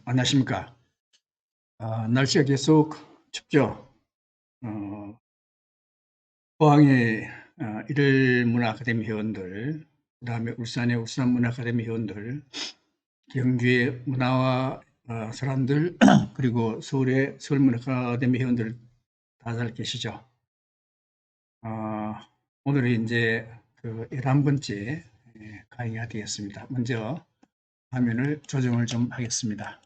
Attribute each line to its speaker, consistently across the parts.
Speaker 1: 안녕하십니까. 날씨가 계속 춥죠. 어, 포항의 일일문화 아카데미 회원들, 그 다음에 울산의 울산문화 아카데미 회원들, 경주의 문화와 사람들, 그리고 서울의 서울문화 아카데미 회원들 다 잘 계시죠. 어, 오늘은 이제 그 11번째 강의가 되겠습니다. 먼저 화면을 조정을 좀 하겠습니다.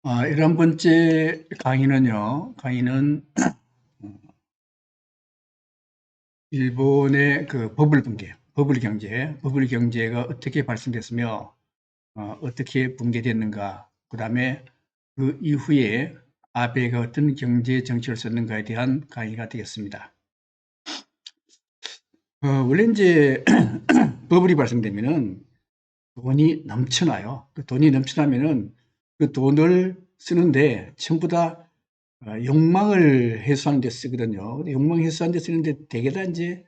Speaker 1: 11번째 강의는 일본의 그 버블 경제가 어떻게 발생됐으며, 어떻게 붕괴됐는가, 그 다음에 그 이후에 아베가 어떤 경제 정책을 썼는가에 대한 강의가 되겠습니다. 원래 이제 버블이 발생되면은 돈이 넘쳐나요. 그 돈이 넘쳐나면은 그 돈을 쓰는데 전부 다 욕망을 해소하는 데 쓰거든요. 근데 욕망 해소하는 데 쓰는데 대개 다 이제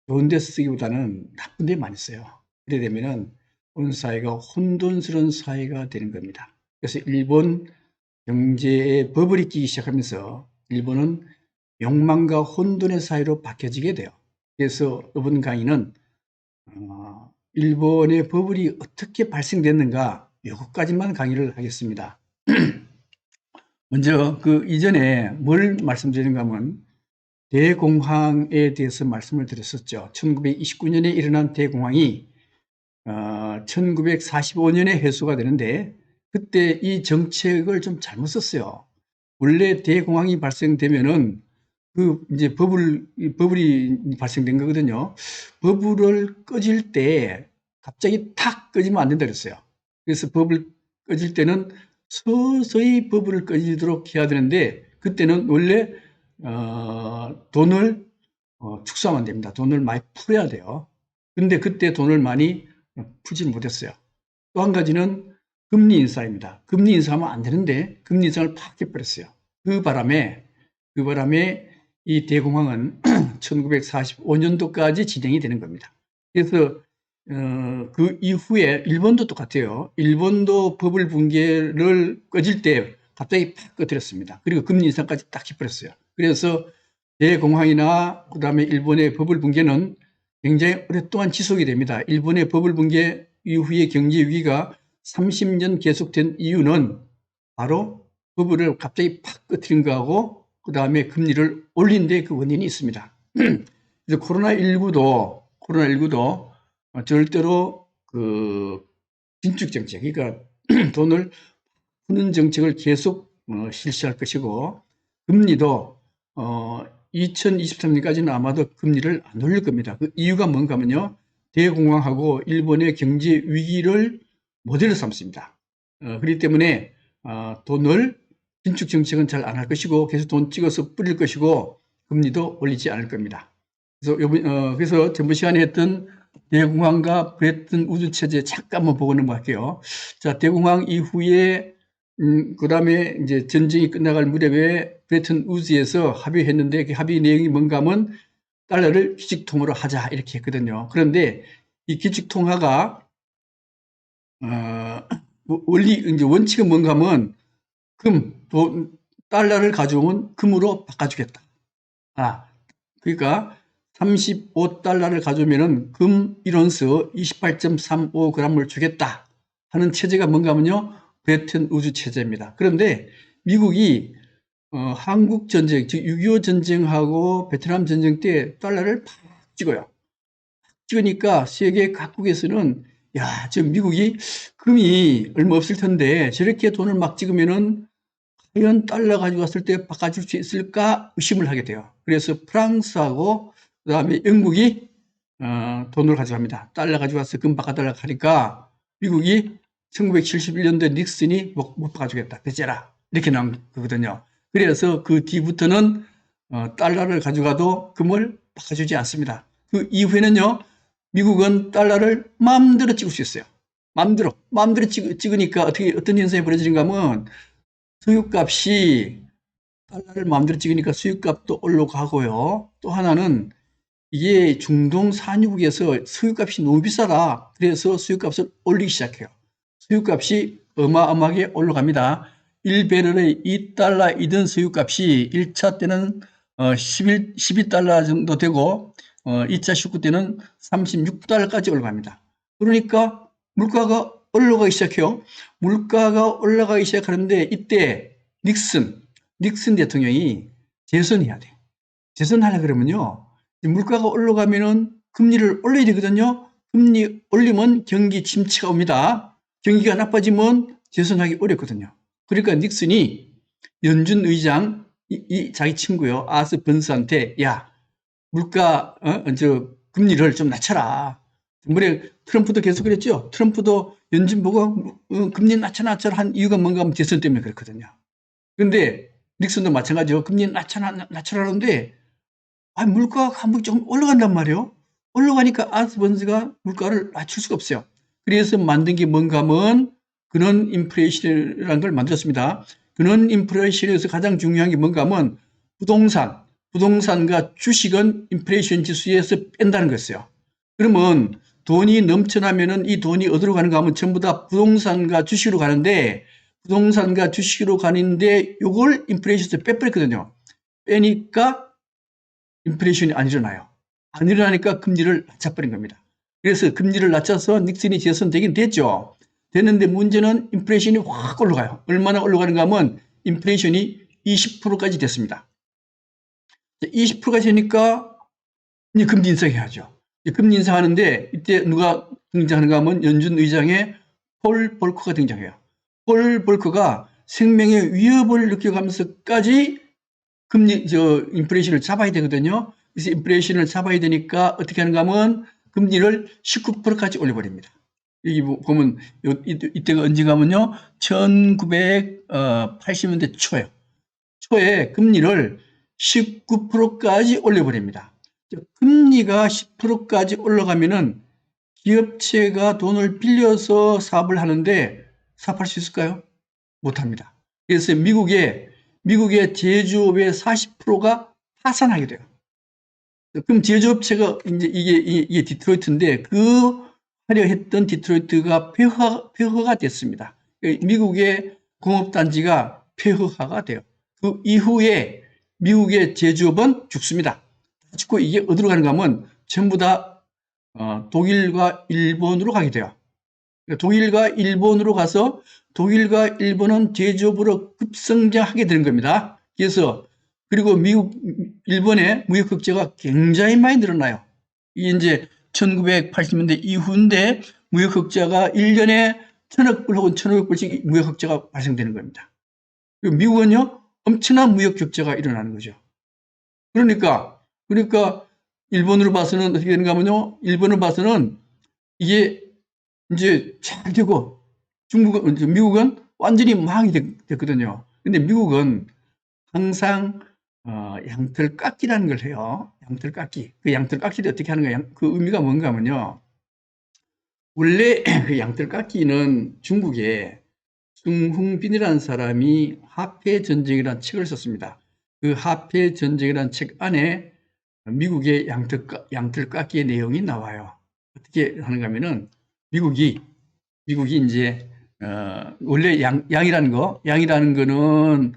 Speaker 1: 좋은 데 쓰기보다는 나쁜 데 많이 써요. 그래 되면은 온 사회가 혼돈스러운 사회가 되는 겁니다. 그래서 일본 경제에 버블이 끼기 시작하면서 일본은 욕망과 혼돈의 사회로 바뀌어지게 돼요. 그래서 이번 강의는 일본의 버블이 어떻게 발생됐는가 이것까지만 강의를 하겠습니다. 먼저 그 이전에 뭘 말씀드리는가 하면 대공황에 대해서 말씀을 드렸었죠. 1929년에 일어난 대공황이 1945년에 해소가 되는데 그때 이 정책을 좀 잘못 썼어요. 원래 대공황이 발생되면은 그 이제 버블이 발생된 거거든요. 버블을 꺼질 때 갑자기 탁 꺼지면 안 된다 그랬어요. 그래서 버블 꺼질 때는 서서히 버블을 꺼지도록 해야 되는데 그때는 원래 돈을 축소하면 안 됩니다. 돈을 많이 풀어야 돼요. 근데 그때 돈을 많이 풀지 못했어요. 또 한 가지는 금리 인사입니다. 금리 인사하면 안 되는데 금리 인상을 팍 해버렸어요. 그 바람에 이 대공황은 1945년도까지 진행이 되는 겁니다. 그래서 그 이후에 일본도 똑같아요. 일본도 버블 붕괴를 꺼질 때 갑자기 팍 꺼뜨렸습니다. 그리고 금리 인상까지 딱 해버렸어요. 그래서 대공황이나 그다음에 일본의 버블 붕괴는 굉장히 오랫동안 지속이 됩니다. 일본의 버블 붕괴 이후의 경제 위기가 30년 계속된 이유는 바로 버블을 갑자기 팍 꺼뜨린 거하고 그다음에 금리를 올린 데 그 원인이 있습니다. 그래서 코로나19도 절대로 그 긴축 정책, 그러니까 돈을 푸는 정책을 계속 실시할 것이고 금리도 2023년까지는 아마도 금리를 안 올릴 겁니다. 그 이유가 뭔가 하면요. 대공황하고 일본의 경제 위기를 모델로 삼습니다. 그렇기 때문에 돈을 긴축 정책은 잘 안 할 것이고 계속 돈 찍어서 뿌릴 것이고 금리도 올리지 않을 겁니다. 그래서 전번 시간에 했던 대공황과 브레튼 우드 체제 잠깐 한번 보고 넘어갈게요. 자, 대공황 이후에 그다음에 이제 전쟁이 끝나갈 무렵에 브레튼 우즈에서 합의했는데 그 합의 내용이 뭔가 하면 달러를 기축통화로 하자 이렇게 했거든요. 그런데 이 기축통화가 이제 원칙은 뭔가 하면 달러를 가져오면 금으로 바꿔주겠다. 그러니까 35달러를 가져오면은 금 1온스 28.35g을 주겠다 하는 체제가 뭔가 하면요. 브레튼 우즈 체제입니다. 그런데 미국이 한국 전쟁, 즉 6.25 전쟁하고 베트남 전쟁 때 달러를 팍 찍어요. 찍으니까 세계 각국에서는 야, 지금 미국이 금이 얼마 없을 텐데 저렇게 돈을 막 찍으면은 과연 달러 가지고 왔을 때 바꿔줄 수 있을까 의심을 하게 돼요. 그래서 프랑스하고 그다음에 영국이 돈을 가져갑니다. 달러 가지고 와서 금 바꿔달라고 하니까 미국이 1971년도에 닉슨이 못 바꿔주겠다. 배째라. 이렇게 나온 거거든요. 그래서 그 뒤부터는 달러를 가져가도 금을 바꿔주지 않습니다. 그 이후에는요. 미국은 달러를 마음대로 찍을 수 있어요. 마음대로 찍으니까 어떤 현상이 벌어지는가 하면 수유값이 달러를 마음대로 찍으니까 수유값도 올라가고요. 또 하나는 이게 중동 산유국에서 석유값이 너무 비싸다. 그래서 석유값을 올리기 시작해요. 석유값이 어마어마하게 올라갑니다. 1배럴에 $2이던 석유값이 1차 때는 12달러 정도 되고 2차 식후 때는 $36까지 올라갑니다. 그러니까 물가가 올라가기 시작해요. 물가가 올라가기 시작하는데 이때 닉슨 대통령이 재선해야 돼요. 재선하려 그러면요. 물가가 올라가면은 금리를 올려야 되거든요. 금리 올리면 경기 침체가 옵니다. 경기가 나빠지면 재선하기 어렵거든요. 그러니까 닉슨이 연준 의장, 자기 친구요, 아스 번스한테, 야, 물가, 금리를 좀 낮춰라. 이번에 트럼프도 계속 그랬죠. 트럼프도 연준 보고 금리 낮춰라 한 이유가 뭔가 하면 재선 때문에 그렇거든요. 그런데 닉슨도 마찬가지로 금리 낮춰라는데 물가가 한번 좀 올라간단 말이에요. 올라가니까 아스 번스가 물가를 낮출 수가 없어요. 그래서 만든 게 뭔가 하면 근원 인플레이션이라는 걸 만들었습니다. 근원 인플레이션에서 가장 중요한 게 뭔가 하면 부동산과 주식은 인플레이션 지수에서 뺀다는 거였어요. 그러면 돈이 넘쳐나면은 이 돈이 어디로 가는가 하면 전부 다 부동산과 주식으로 가는데 부동산과 주식으로 가는데 요걸 인플레이션에서 빼버렸거든요. 빼니까 인플레이션이 안 일어나요. 안 일어나니까 금리를 낮춰버린 겁니다. 그래서 금리를 낮춰서 닉슨이 재선되긴 됐죠. 됐는데 문제는 인플레이션이 확 올라가요. 얼마나 올라가는가 하면 인플레이션이 20%까지 됐습니다. 20%까지 되니까 이제 금리 인상해야죠. 금리 인상하는데 이때 누가 등장하는가 하면 연준 의장의 폴 볼커가 등장해요. 폴 볼커가 생명의 위협을 느껴가면서까지 인플레이션을 잡아야 되거든요. 그래서 인플레이션을 잡아야 되니까 어떻게 하는가 하면 금리를 19%까지 올려버립니다. 여기 보면 이때가 언제가 하면요. 1980년대 초에 금리를 19%까지 올려버립니다. 금리가 10%까지 올라가면은 기업체가 돈을 빌려서 사업을 하는데 사업할 수 있을까요? 못합니다. 그래서 미국의 제조업의 40%가 파산하게 돼요. 그럼 제조업체가 이제 이게 디트로이트인데 그 하려 했던 디트로이트가 폐허가 됐습니다. 미국의 공업단지가 폐허화가 돼요. 그 이후에 미국의 제조업은 죽습니다. 죽고 이게 어디로 가는가 하면 전부 다 독일과 일본으로 가게 돼요. 독일과 일본으로 가서 독일과 일본은 제조업으로 급성장하게 되는 겁니다. 그래서 그리고 일본의 무역 흑자가 굉장히 많이 늘어나요. 이게 이제 1980년대 이후인데 무역 흑자가 1년에 1,000억 불 혹은 1,500불씩 무역 흑자가 발생되는 겁니다. 그리고 미국은요, 엄청난 무역 격차가 일어나는 거죠. 그러니까 일본으로 봐서는 어떻게 되는가 하면요, 일본을 봐서는 이게 이제 잘 되고 미국은 완전히 망이 됐거든요. 근데 미국은 항상 양털깎기라는 걸 해요. 양털깎기. 그 양털깎기를 어떻게 하는가? 그 의미가 뭔가 하면요. 원래 그 양털깎기는 중국에 승흥빈이라는 사람이 화폐전쟁이라는 책을 썼습니다. 그 화폐전쟁이라는 책 안에 미국의 양털깎기의 내용이 나와요. 어떻게 하는가 하면은 미국이 이제 원래 양이라는 거는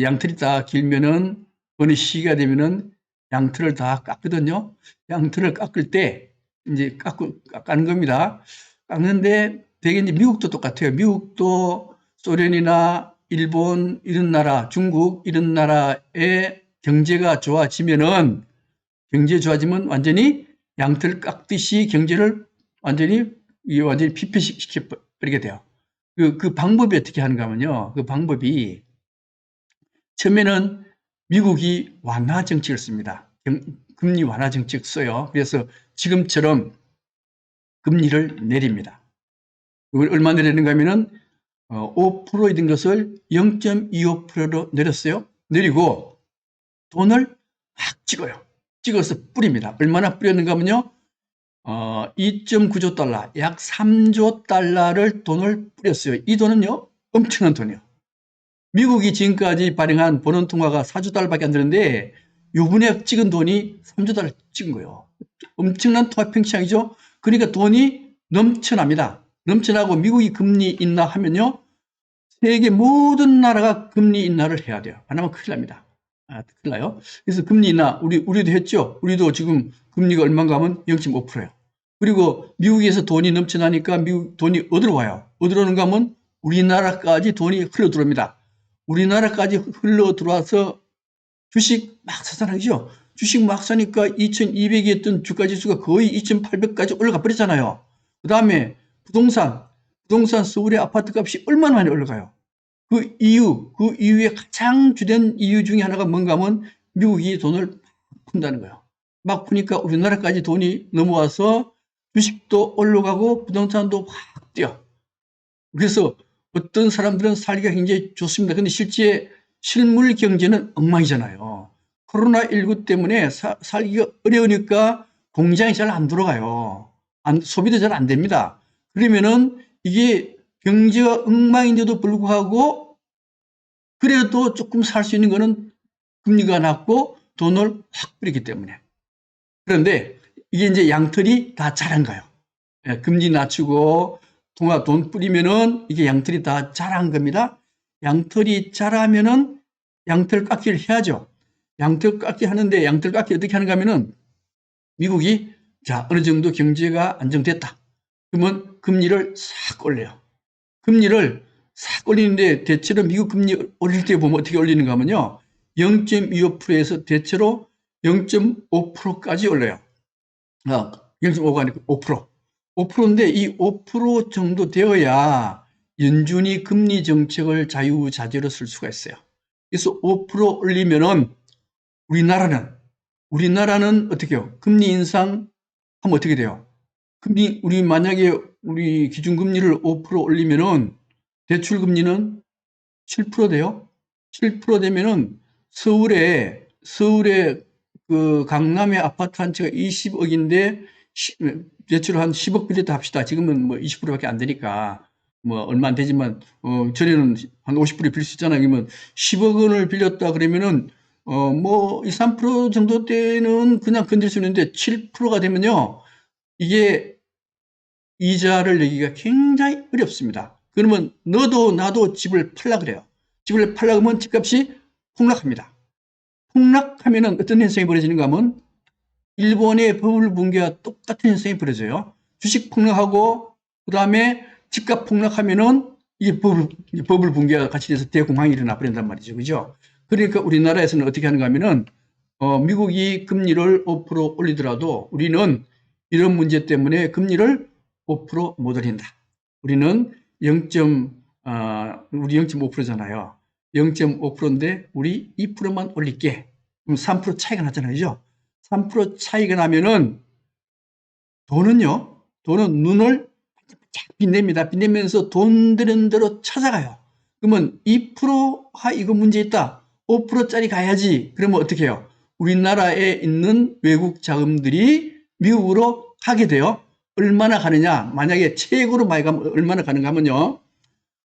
Speaker 1: 양털이 다 길면은 어느 시기가 되면은 양털을 다 깎거든요. 양털을 깎을 때 이제 깎는 겁니다. 깎는데 되게 이제 미국도 똑같아요. 미국도 소련이나 일본 이런 나라, 중국 이런 나라의 경제가 좋아지면 완전히 양털 깎듯이 경제를 완전히 피폐시켜 버리게 돼요. 그 방법이 어떻게 하는가 하면요. 그 방법이 처음에는 미국이 완화 정책을 씁니다. 금리 완화 정책 써요. 그래서 지금처럼 금리를 내립니다. 얼마 내리는가 하면은 5%이던 것을 0.25%로 내렸어요. 내리고 돈을 막 찍어서 뿌립니다. 얼마나 뿌렸는가 하면요. 2.9조 달러, 약 3조 달러를 돈을 뿌렸어요. 이 돈은요, 엄청난 돈이에요. 미국이 지금까지 발행한 본원 통화가 4조 달러밖에 안 되는데, 요번에 찍은 돈이 3조 달러 찍은 거예요. 엄청난 통화팽창이죠. 그러니까 돈이 넘쳐납니다. 넘쳐나고 미국이 금리 인하하면요, 세계 모든 나라가 금리 인하를 해야 돼요. 안 하면 큰일 납니다. 큰일 나요. 그래서 금리 인하, 우리도 했죠. 우리도 지금 금리가 얼마인가 하면 0.5%예요. 그리고 미국에서 돈이 넘쳐나니까 미국 돈이 어디로 와요? 어디로 오는가 하면 우리나라까지 돈이 흘러 들어옵니다. 우리나라까지 흘러 들어와서 주식 막 사잖아요. 주식 막 사니까 2200이었던 주가지수가 거의 2800까지 올라가 버렸잖아요. 그 다음에 부동산 서울의 아파트 값이 얼마나 많이 올라가요. 그 이유의 가장 주된 이유 중에 하나가 뭔가 하면 미국이 돈을 막 푼다는 거예요. 막 푸니까 우리나라까지 돈이 넘어와서 주식도 올라가고 부동산도 확 뛰어. 그래서 어떤 사람들은 살기가 굉장히 좋습니다. 근데 실제 실물 경제는 엉망이잖아요. 코로나19 때문에 살기가 어려우니까 공장이 잘 안 돌아가요. 소비도 잘 안 됩니다. 그러면은 이게 경제가 엉망인데도 불구하고 그래도 조금 살 수 있는 거는 금리가 낮고 돈을 확 뿌리기 때문에. 그런데 이게 이제 양털이 다 자란 거예요. 금리 낮추고 통화 돈 뿌리면은 이게 양털이 다 자란 겁니다. 양털이 자라면은 양털 깎기를 해야죠. 양털 깎기 하는데 양털 깎기 어떻게 하는가 하면은 미국이 자, 어느 정도 경제가 안정됐다. 그러면 금리를 싹 올려요. 금리를 싹 올리는데 대체로 미국 금리 올릴 때 보면 어떻게 올리는가 하면요. 0.25%에서 대체로 0.5%까지 올려요. 0.5가 아니고 5%. 5%인데 이 5% 정도 되어야 연준이 금리 정책을 자유자재로 쓸 수가 있어요. 그래서 5% 올리면은 우리나라는 어떻게 해요? 금리 인상하면 어떻게 돼요? 우리 만약에 우리 기준금리를 5% 올리면은 대출 금리는 7% 돼요. 7% 되면은 서울에 그 강남의 아파트 한 채가 20억인데 대출 한 10억 빌렸다 합시다. 지금은 뭐 20%밖에 안 되니까 뭐 얼마 안 되지만 전에는 한 50% 빌릴 수 있잖아요. 그러면 10억 원을 빌렸다 그러면은 뭐 2, 3% 정도 때는 그냥 건들 수 있는데 7%가 되면요. 이게 이자를 내기가 굉장히 어렵습니다. 그러면 너도 나도 집을 팔라 그래요. 집을 팔라 그러면 집값이 폭락합니다. 폭락하면은 어떤 현상이 벌어지는가 하면 일본의 버블 붕괴와 똑같은 현상이 벌어져요. 주식 폭락하고 그다음에 집값 폭락하면은 이 버블 붕괴와 같이 돼서 대공황이 일어나 버린단 말이죠. 그죠? 그러니까 우리나라에서는 어떻게 하는가 하면은 미국이 금리를 5% 올리더라도 우리는 이런 문제 때문에 금리를 5%못 올린다. 우리는 우리 0.5%잖아요. 0.5%인데 우리 2%만 올릴게. 그럼 3% 차이가 나잖아요. 그죠? 3% 차이가 나면은 돈은 눈을 반짝반짝 빛냅니다. 빛내면서 돈 드는 대로 찾아가요. 그러면 2%가 이거 문제 있다. 5%짜리 가야지. 그러면 어떻게 해요? 우리나라에 있는 외국 자금들이 미국으로 가게 돼요. 얼마나 가느냐? 만약에 최고로 많이 가면 얼마나 가는가 하면요.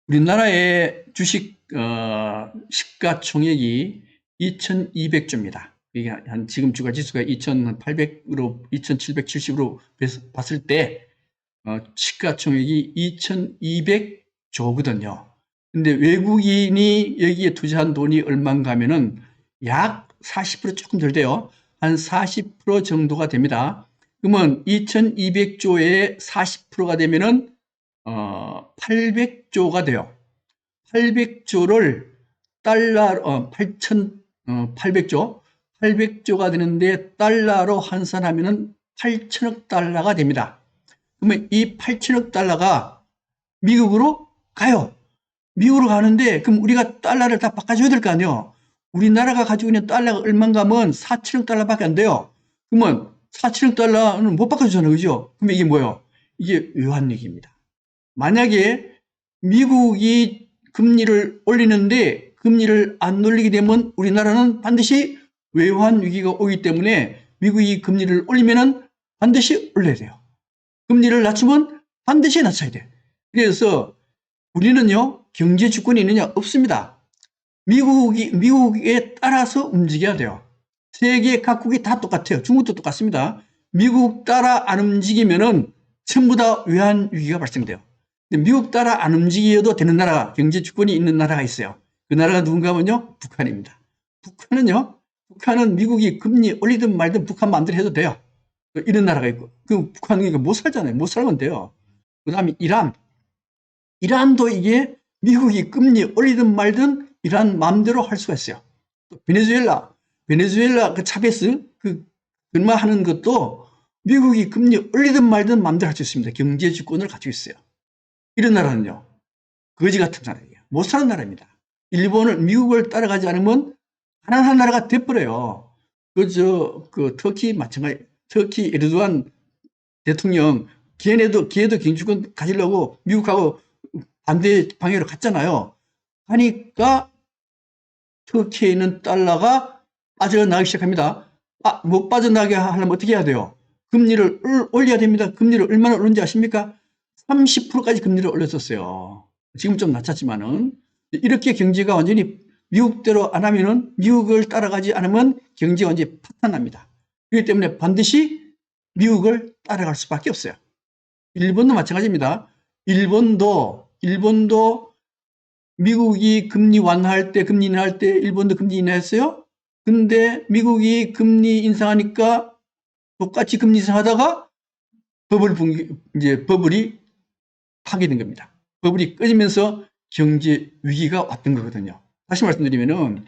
Speaker 1: 우리나라의 주식 시가총액이 2,200조입니다. 이게 지금 주가 지수가 2,800으로 2,770으로 봤을 때 시가총액이 2,200조거든요. 근데 외국인이 여기에 투자한 돈이 얼마인가 하면은 약 40% 조금 덜 돼요. 한 40% 정도가 됩니다. 그러면 2,200조에 40%가 되면은 800조가 돼요. 800조를 달러로 8,800조 800조가 되는데 달러로 환산하면은 8천억 달러가 됩니다. 그러면 이 8천억 달러가 미국으로 가요. 미국으로 가는데 그럼 우리가 달러를 다 바꿔줘야 될 거 아니에요. 우리나라가 가지고 있는 달러가 얼마인가 하면 4천억 달러밖에 안 돼요. 그러면 4천억 달러는 못 바꿔주잖아요. 그죠? 그러면 이게 뭐예요? 이게 외환위기입니다. 만약에 미국이 금리를 올리는데 금리를 안 올리게 되면 우리나라는 반드시 외환위기가 오기 때문에 미국이 금리를 올리면은 반드시 올려야 돼요. 금리를 낮추면 반드시 낮춰야 돼. 그래서 우리는요, 경제 주권이 있느냐? 없습니다. 미국에 따라서 움직여야 돼요. 세계 각국이 다 똑같아요. 중국도 똑같습니다. 미국 따라 안 움직이면은 전부 다 외환 위기가 발생돼요. 근데 미국 따라 안 움직여도 되는 나라가, 경제 주권이 있는 나라가 있어요. 그 나라가 누군가 하면요, 북한입니다. 북한은 미국이 금리 올리든 말든 북한 마음대로 해도 돼요. 이런 나라가 있고, 그 북한은 못 살잖아요. 못 살면 돼요. 그 다음에 이란도 이게 미국이 금리 올리든 말든 이란 마음대로 할 수가 있어요. 또 베네수엘라 그 차베스 그 근무하는 것도 미국이 금리 올리든 말든 마음대로 할 수 있습니다. 경제 주권을 가지고 있어요. 이런 나라는요, 거지 같은 나라예요. 못 사는 나라입니다. 일본을, 미국을 따라가지 않으면 가난한 나라가 돼버려요. 그 터키 마찬가지, 터키 에르도안 대통령, 걔도 경제주권 가지려고 미국하고 반대 방향으로 갔잖아요. 하니까 터키에 있는 달러가 빠져나가기 시작합니다. 못 빠져나가게 하려면 어떻게 해야 돼요? 금리를 올려야 됩니다. 금리를 얼마나 올렸는지 아십니까? 30%까지 금리를 올렸었어요. 지금 좀 낮췄지만은. 이렇게 경제가 완전히 미국대로 안 하면은, 미국을 따라가지 않으면 경제가 완전히 파탄납니다. 그렇기 때문에 반드시 미국을 따라갈 수밖에 없어요. 일본도 마찬가지입니다. 일본도 미국이 금리 완화할 때, 금리 인하할 때 일본도 금리 인하했어요. 근데 미국이 금리 인상하니까 똑같이 금리 인상하다가 버블이 파괴된 겁니다. 버블이 꺼지면서 경제 위기가 왔던 거거든요. 다시 말씀드리면은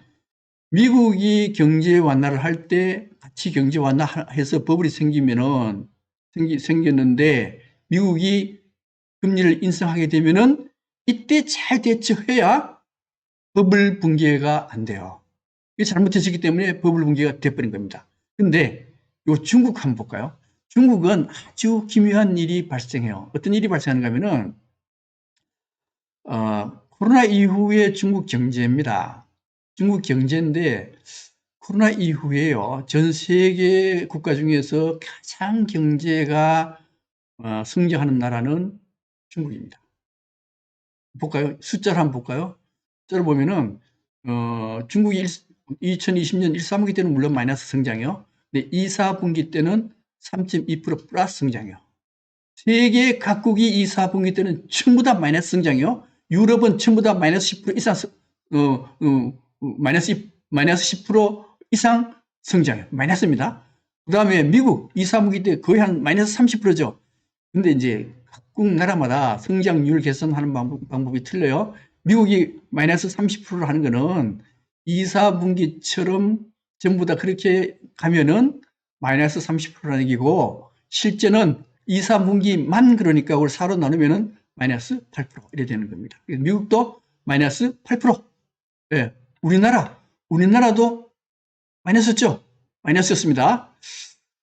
Speaker 1: 미국이 경제 완화를 할 때 같이 경제 완화해서 버블이 생겼는데 미국이 금리를 인상하게 되면은 이때 잘 대처해야 버블 붕괴가 안 돼요. 이게 잘못했기 때문에 버블 붕괴가 돼버린 겁니다. 근데 요 중국 한번 볼까요? 중국은 아주 기묘한 일이 발생해요. 어떤 일이 발생하는가 하면은 코로나 이후의 중국 경제입니다. 중국 경제인데 코로나 이후에요. 전 세계 국가 중에서 가장 경제가 성장하는 나라는 중국입니다. 볼까요? 숫자를 한번 볼까요? 숫자를 보면은 중국이 2020년 1, 4분기 때는 물론 마이너스 성장이요. 근데 2, 4분기 때는 3.2% 플러스 성장이요. 세계 각국이 2, 4분기 때는 전부 다 마이너스 성장이요. 유럽은 전부 다 마이너스 10% 이상 마이너스 10% 이상 성장이요. 마이너스입니다. 그 다음에 미국 2, 3분기 때 거의 한 마이너스 30%죠. 근데 이제 각국 나라마다 성장률 개선하는 방법이 틀려요. 미국이 마이너스 30%를 하는 거는 2, 4분기처럼 전부 다 그렇게 가면은 마이너스 30%라는 얘기고, 실제는 2, 3분기만 그러니까 그걸 4로 나누면은 마이너스 8% 이래 되는 겁니다. 미국도 마이너스 8%. 예. 우리나라도 마이너스였죠? 마이너스였습니다.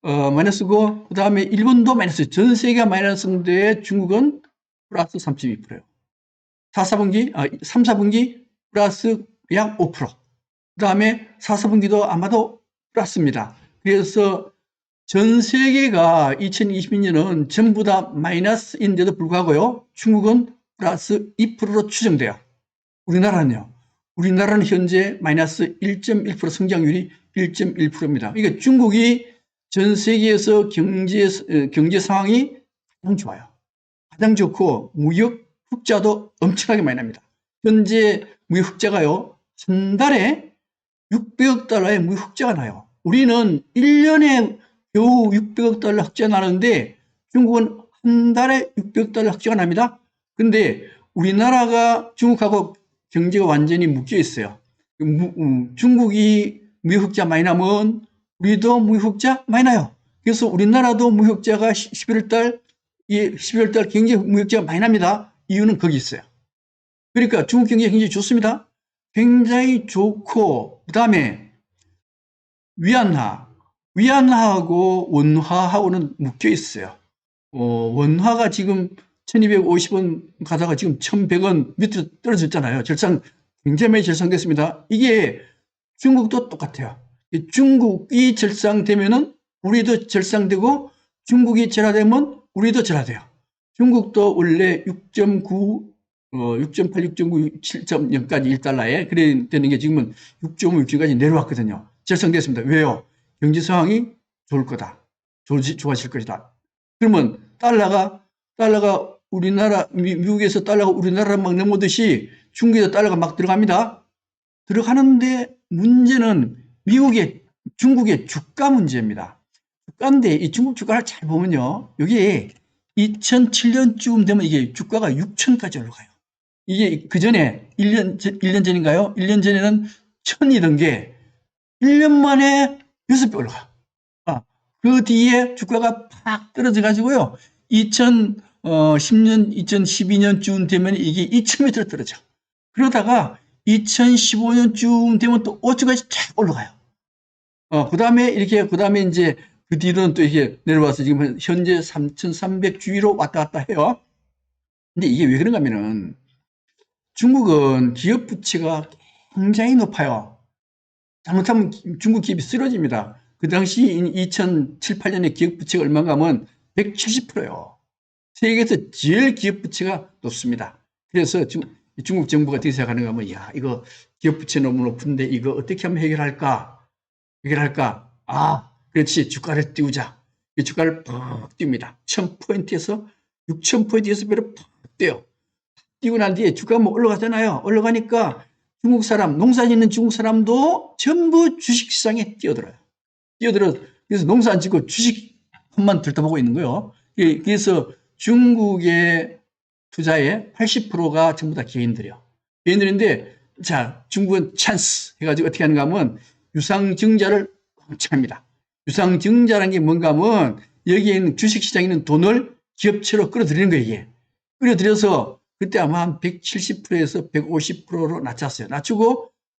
Speaker 1: 마이너스고, 그 다음에 일본도 마이너스, 전 세계가 마이너스인데 중국은 플러스 3.2%예요. 3, 4분기 플러스 약 5%. 그 다음에 4, 4분기도 아마도 플러스입니다. 그래서 전 세계가 2022년은 전부 다 마이너스인데도 불구하고요, 중국은 플러스 2%로 추정돼요. 우리나라는요? 우리나라는 현재 마이너스 1.1% 성장률이 1.1%입니다. 그러니까 중국이 전 세계에서 경제 상황이 가장 좋아요. 가장 좋고 무역 흑자도 엄청나게 많이 납니다. 현재 무역 흑자가요, 한 달에 600억 달러의 무역 흑자가 나요. 우리는 1년에 겨우 600억 달러 흑자 나는데 중국은 한 달에 600억 달러 흑자가 납니다. 근데 우리나라가 중국하고 경제가 완전히 묶여 있어요. 중국이 무역 흑자 많이 나면 우리도 무역 흑자 많이 나요. 그래서 우리나라도 무역 흑자가 11월 달 경제 무역 흑자가 많이 납니다. 이유는 거기 있어요. 그러니까 중국 경제 굉장히 좋습니다. 굉장히 좋고, 그 다음에 위안화하고 원화하고는 묶여 있어요. 원화가 지금 1250원 가다가 지금 1100원 밑으로 떨어졌잖아요. 굉장히 많이 절상됐습니다. 이게 중국도 똑같아요. 중국이 절상되면은 우리도 절상되고, 중국이 절하되면 우리도 절하돼요. 중국도 원래 6.9, 6.8, 6.9, 7.0까지 1달러에 그래 되는 게 지금은 6.5, 6.까지 내려왔거든요. 절상됐습니다. 왜요? 경제 상황이 좋을 거다. 좋아질 것이다. 그러면 달러가 미국에서 달러가 우리나라를 막 넘어오듯이 중국에서 달러가 막 들어갑니다. 들어가는데 문제는 중국의 주가 문제입니다. 주가인데 이 중국 주가를 잘 보면요. 여기 2007년쯤 되면 이게 주가가 6천까지 올라가요. 이게 그 전에 1년 전인가요? 1년 전에는 1000이던 게 1년 만에 6배 올라가. 그 뒤에 주가가 팍 떨어져 가지고요. 2010년, 2012년쯤 되면 이게 2000m 떨어져. 그러다가 2015년쯤 되면 또 5천까지 쫙 올라가요. 그 다음에 이제 그 뒤로는 또 이렇게 내려와서 지금 현재 3,300 주위로 왔다 갔다 해요. 근데 이게 왜 그런가 하면은 중국은 기업 부채가 굉장히 높아요. 잘못하면 중국 기업이 쓰러집니다. 그 당시 2007, 8년에 기업 부채가 얼마인가 하면 170%예요. 세계에서 제일 기업 부채가 높습니다. 그래서 중국 정부가 어떻게 생각하는가 하면, 야, 이거 기업 부채 너무 높은데 이거 어떻게 하면 해결할까? 그렇지. 주가를 띄우자. 이 주가를 팍 띄웁니다. 1000포인트에서 6000포인트 6배로 팍 띄워요. 띄고 난 뒤에 주가가 뭐 올라가잖아요. 올라가니까 중국 사람, 농사 짓는 중국 사람도 전부 주식시장에 뛰어들어요. 그래서 농사 안 짓고 주식만 들떠보고 있는 거예요. 그래서 중국의 투자의 80%가 전부 다 개인들이에요. 개인들인데, 자, 중국은 찬스 해가지고 어떻게 하는가 하면 유상증자를 합니다. 유상증자라는 게 뭔가 하면 여기에 있는 주식시장에 있는 돈을 기업체로 끌어들이는 거예요, 이게. 끌어들여서 그때 아마 한 170%에서 150%로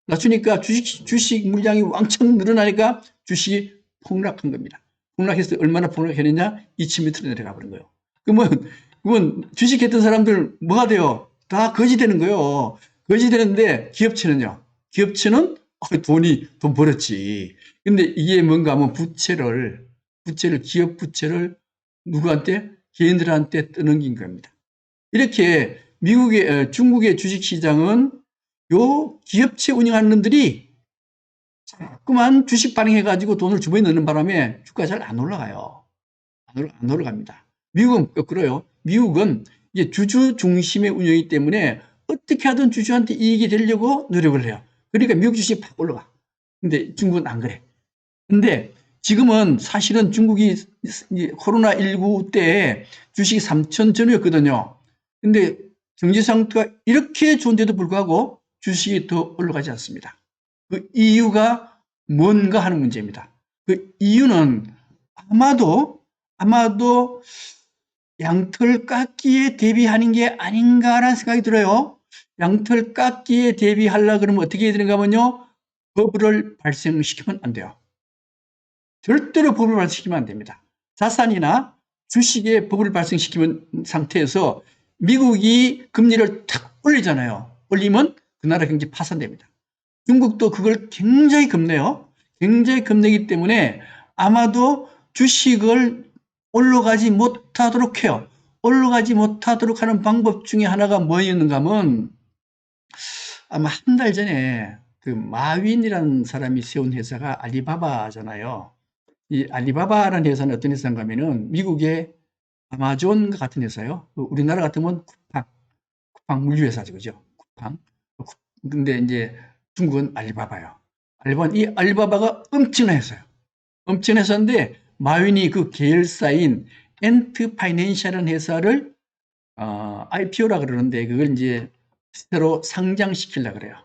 Speaker 1: 낮추니까 주식 물량이 왕창 늘어나니까 주식이 폭락한 겁니다. 폭락해서 얼마나 폭락했느냐? 2000m로 내려가 버린 거예요. 그러면 주식했던 사람들 뭐가 돼요? 다 거지 되는 거예요. 거지 되는데 기업체는요? 기업체는 돈 벌었지. 근데 이게 뭔가 하면 기업 부채를 누구한테? 개인들한테 떠넘긴 겁니다. 이렇게 중국의 주식시장은 요 기업체 운영하는 놈들이 자꾸만 주식 발행해가지고 돈을 주머니에 넣는 바람에 주가가 잘 안 올라가요. 안 올라갑니다. 미국은 거꾸로요. 미국은 이제 주주 중심의 운영이기 때문에 어떻게 하든 주주한테 이익이 되려고 노력을 해요. 그러니까 미국 주식이 팍 올라가. 근데 중국은 안 그래. 근데 지금은 사실은 중국이 코로나19 때 주식이 3천 전후였거든요. 근데 경제 상태가 이렇게 좋은데도 불구하고 주식이 더 올라가지 않습니다. 그 이유가 뭔가 하는 문제입니다. 그 이유는 아마도 양털 깎기에 대비하는 게 아닌가라는 생각이 들어요. 양털 깎기에 대비하려고 그러면 어떻게 해야 되는가 하면요. 버블을 발생시키면 안 돼요. 절대로 버블을 발생시키면 안 됩니다. 자산이나 주식에 버블을 발생시키는 상태에서 미국이 금리를 탁 올리잖아요. 올리면 그 나라 경제 파산됩니다. 중국도 그걸 굉장히 겁내요. 굉장히 겁내기 때문에 아마도 주식을 올라가지 못하도록 해요. 올라가지 못하도록 하는 방법 중에 하나가 뭐였는가 하면 아마 한 달 전에 그 마윈이라는 사람이 세운 회사가 알리바바잖아요. 이 알리바바라는 회사는 어떤 회사인가 하면은 미국의 아마존과 같은 회사요. 우리나라 같으면 쿠팡 물류회사죠. 그죠? 쿠팡. 근데 이제 중국은 알리바바예요. 이 알리바바가 엄청난 회사예요. 엄청난 회사인데 마윈이 그 계열사인 엔트 파이낸셜이라는 회사를 IPO라 그러는데 그걸 이제 새로 상장시키려고 그래요.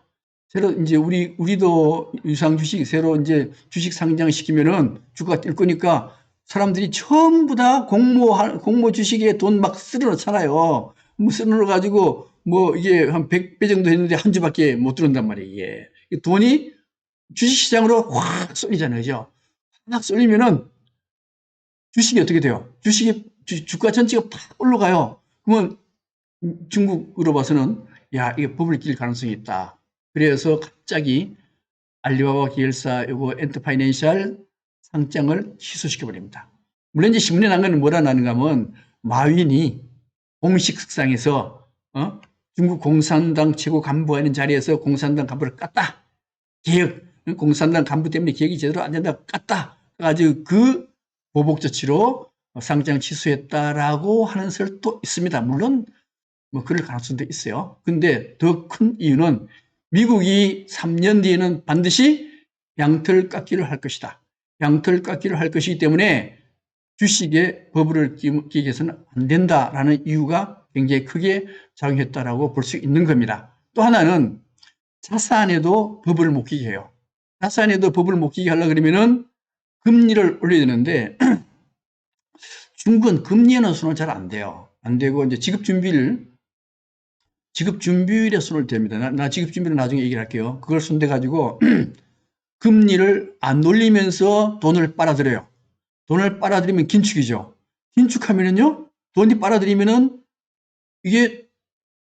Speaker 1: 새로 이제 우리도 유상 주식 새로 이제 주식 상장시키면은 주가가 뛸 거니까 사람들이 전부 다 공모 주식에 돈 막 쓸어 넣잖아요. 뭐 쓸어 넣어 가지고 뭐 이게 한 100배 정도 했는데 한 주밖에 못 들어온단 말이에요, 이게. 돈이 주식 시장으로 확 쏠리잖아요. 그죠? 확 쏠리면은 주식이 어떻게 돼요? 주가 전체가 팍 올라가요. 그러면 중국으로 봐서는 야, 이게 버블 낄 가능성이 있다. 그래서 갑자기 알리바바 계열사 요거 엔터파이낸셜 상장을 취소시켜 버립니다. 물론 이제 신문에 난 거는 뭐라 나는가 하면 마윈이 공식 석상에서 중국 공산당 최고 간부가 있는 자리에서 공산당 간부를 깠다. 공산당 간부 때문에 개혁이 제대로 안 된다고 깠다. 가지고 그 보복 조치로 상장 취소했다라고 하는 설도 있습니다. 물론 뭐 그럴 가능성도 있어요. 근데 더 큰 이유는 미국이 3년 뒤에는 반드시 양털 깎기를 할 것이다. 양털 깎기를 할 것이기 때문에 주식에 버블을 끼게 해서는 안 된다라는 이유가 굉장히 크게 작용했다라고 볼 수 있는 겁니다. 또 하나는 자산에도 버블을 못 끼게 해요. 자산에도 버블을 못 끼게 하려고 그러면은 금리를 올려야 되는데 중국은 금리에 넣은 손은 잘 안 돼요. 안 되고 이제 지급준비율에 손을 댑니다. 나 지급준비를 나중에 얘기를 할게요. 그걸 손대 가지고 금리를 안 올리면서 돈을 빨아들여요. 돈을 빨아들이면 긴축이죠. 긴축하면은요, 돈이 빨아들이면은 이게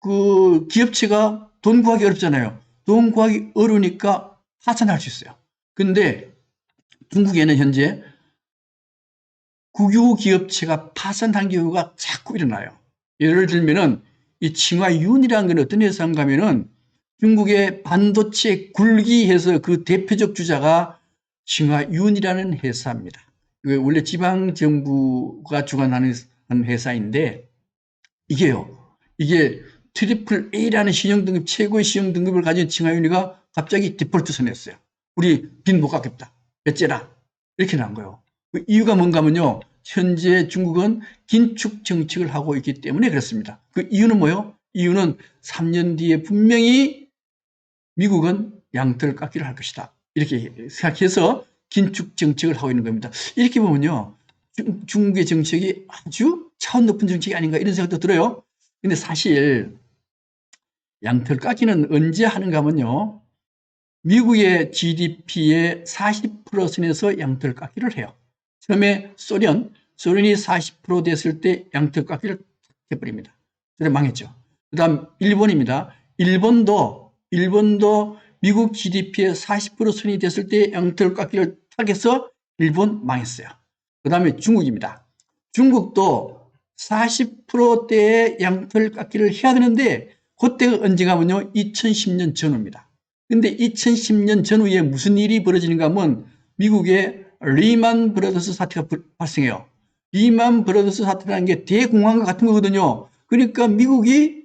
Speaker 1: 그 기업체가 돈 구하기 어렵잖아요. 돈 구하기 어려우니까 파산할 수 있어요. 근데 중국에는 현재 국유 기업체가 파산한 경우가 자꾸 일어나요. 예를 들면은 이 칭화윤이라는 건 어떤 회사인가 하면은 중국의 반도체 굴기해서 그 대표적 주자가 칭화윤이라는 회사입니다. 원래 지방정부가 주관하는 회사인데 이게 트리플 A라는 신용등급, 최고의 신용등급을 가진 칭화윤이가 갑자기 디폴트 선언했어요. 우리 빚 못 갚겠다. 배째라. 이렇게 난 거예요. 그 이유가 뭔가 하면요. 현재 중국은 긴축 정책을 하고 있기 때문에 그렇습니다. 그 이유는 뭐예요? 이유는 3년 뒤에 분명히 미국은 양털 깎기를 할 것이다. 이렇게 생각해서 긴축 정책을 하고 있는 겁니다. 이렇게 보면요. 중국의 정책이 아주 차원 높은 정책이 아닌가 이런 생각도 들어요. 근데 사실 양털 깎기는 언제 하는가 하면요. 미국의 GDP의 40% 선에서 양털 깎기를 해요. 처음에 소련이 40% 됐을 때 양털 깎기를 해버립니다. 그래 망했죠. 그 다음 일본입니다. 일본도 미국 GDP의 40% 선이 됐을 때 양털 깎기를 탁 해서 일본 망했어요. 그 다음에 중국입니다. 중국도 40%대의 양털 깎기를 해야 되는데 그때가 언제가 하면요. 2010년 전후입니다. 근데 2010년 전후에 무슨 일이 벌어지는가 하면 미국의 리만 브라더스 사태가 발생해요. 리만 브라더스 사태라는 게 대공황과 같은 거거든요. 그러니까 미국이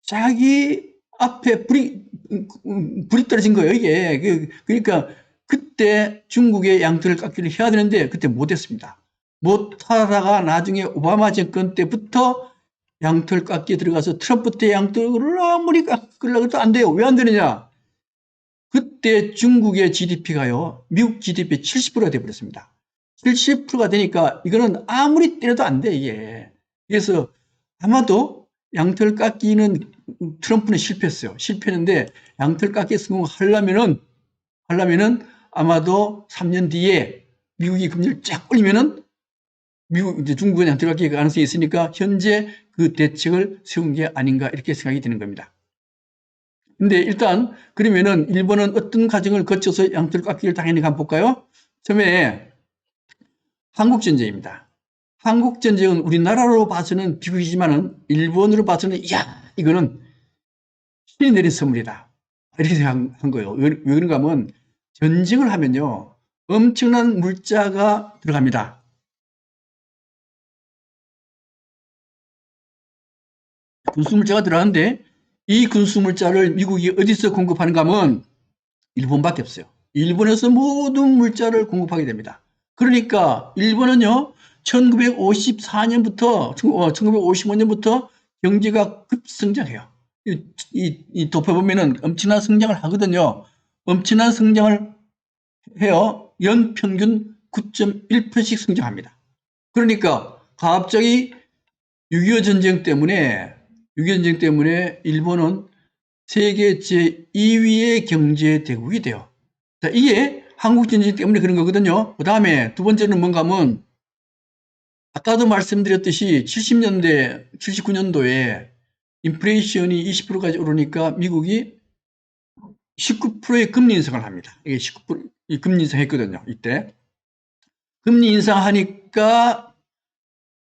Speaker 1: 자기 앞에 불이 떨어진 거예요, 이게. 그러니까 그때 중국의 양털 깎기를 해야 되는데 그때 못했습니다. 못하다가 나중에 오바마 정권 때부터 양털 깎기에 들어가서 트럼프 때 양털을 아무리 깎으려고 해도 안 돼요. 왜 안 되느냐? 그때 중국의 GDP가요, 미국 GDP의 70%가 돼버렸습니다. 70%가 되니까 이거는 아무리 때려도 안 돼, 이게. 그래서 아마도 양털 깎기는 트럼프는 실패했어요. 실패했는데 양털 깎기 성공하려면은 아마도 3년 뒤에 미국이 금리를 쫙 올리면은 이제 중국은 양털 깎기 가능성이 있으니까 현재 그 대책을 세운 게 아닌가 이렇게 생각이 드는 겁니다. 근데 일단 그러면은 일본은 어떤 과정을 거쳐서 양털 깎기를 당했는가 한번 볼까요? 처음에 한국전쟁입니다. 한국전쟁은 우리나라로 봐서는 비극이지만은 일본으로 봐서는 이거는 신이 내린 선물이다. 이렇게 생각한 거예요. 왜 그런가 하면 전쟁을 하면요. 엄청난 물자가 들어갑니다. 군수물자가 들어가는데 이 군수물자를 미국이 어디서 공급하는가 하면 일본밖에 없어요. 일본에서 모든 물자를 공급하게 됩니다. 그러니까 일본은요. 1954년부터 1955년부터 경제가 급성장해요. 이 도표보면은 엄청난 성장을 하거든요. 엄청난 성장을 해요. 연평균 9.1%씩 성장합니다. 그러니까 갑자기 6.25 전쟁 때문에 일본은 세계 제2위의 경제 대국이 돼요. 자, 이게 한국 전쟁 때문에 그런 거거든요. 그 다음에 두 번째는 뭔가 하면 아까도 말씀드렸듯이 79년도에 인플레이션이 20%까지 오르니까 미국이 19%의 금리 인상을 합니다. 이게 19% 금리 인상했거든요. 이때 금리 인상하니까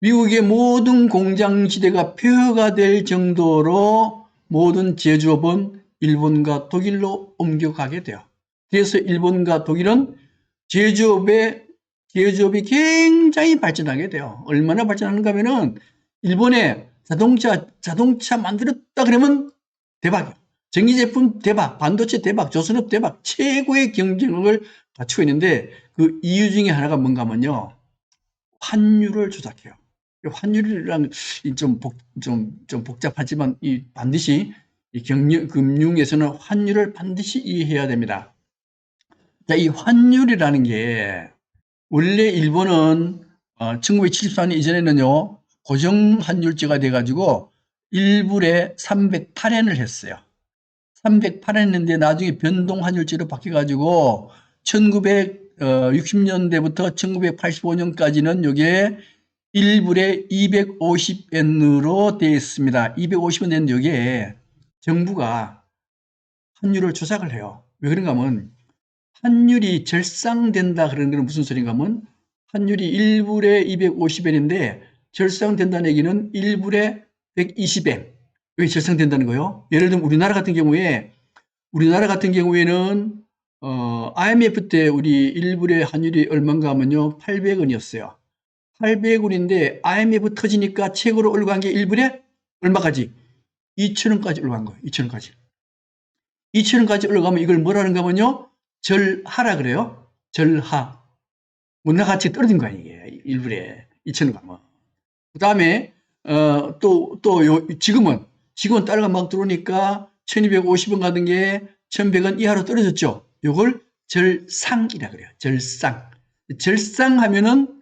Speaker 1: 미국의 모든 공장지대가 폐허가 될 정도로 모든 제조업은 일본과 독일로 옮겨가게 돼요. 그래서 일본과 독일은 제조업의 제조업이 굉장히 발전하게 돼요. 얼마나 발전하는가 하면은 일본에 자동차 만들었다 그러면 대박이에요. 전기 제품 대박, 반도체 대박, 조선업 대박, 최고의 경쟁력을 갖추고 있는데 그 이유 중에 하나가 뭔가 하면요. 환율을 조작해요. 환율이랑 좀 복잡하지만 반드시 금융에서는 환율을 반드시 이해해야 됩니다. 자, 이 환율이라는 게 원래 일본은 1974년 이전에는요 고정 환율제가 돼가지고 1불에 308엔을 했어요. 308엔 했는데 나중에 변동 환율제로 바뀌어가지고 1960년대부터 1985년까지는 이게 1불에 250엔으로 되어 있습니다. 250엔 되는데 여기에 정부가 환율을 조작을 해요. 왜 그런가 하면 환율이 절상된다 그러는 건 무슨 소린가 하면 환율이 1불에 250엔인데 절상된다는 얘기는 1불에 120엔. 왜 절상된다는 거예요? 예를 들면 우리나라 같은 경우에는 IMF 때 우리 1불의 환율이 얼마인가 하면요 800원이었어요. 800원인데 IMF 터지니까 최고로 올라간 게 1불에 얼마까지? 2,000원까지 올라간 거예요. 2,000원까지. 2,000원까지 올라가면 이걸 뭐라는가 하면요 절하라 그래요. 절하. 원화 가치 떨어진 거 아니에요. 1불에 2,000원 가면. 그 다음에 지금은 달러가 막 들어오니까 1,250원 가던 게 1,100원 이하로 떨어졌죠. 이걸 절상이라 그래요. 절상. 절상하면은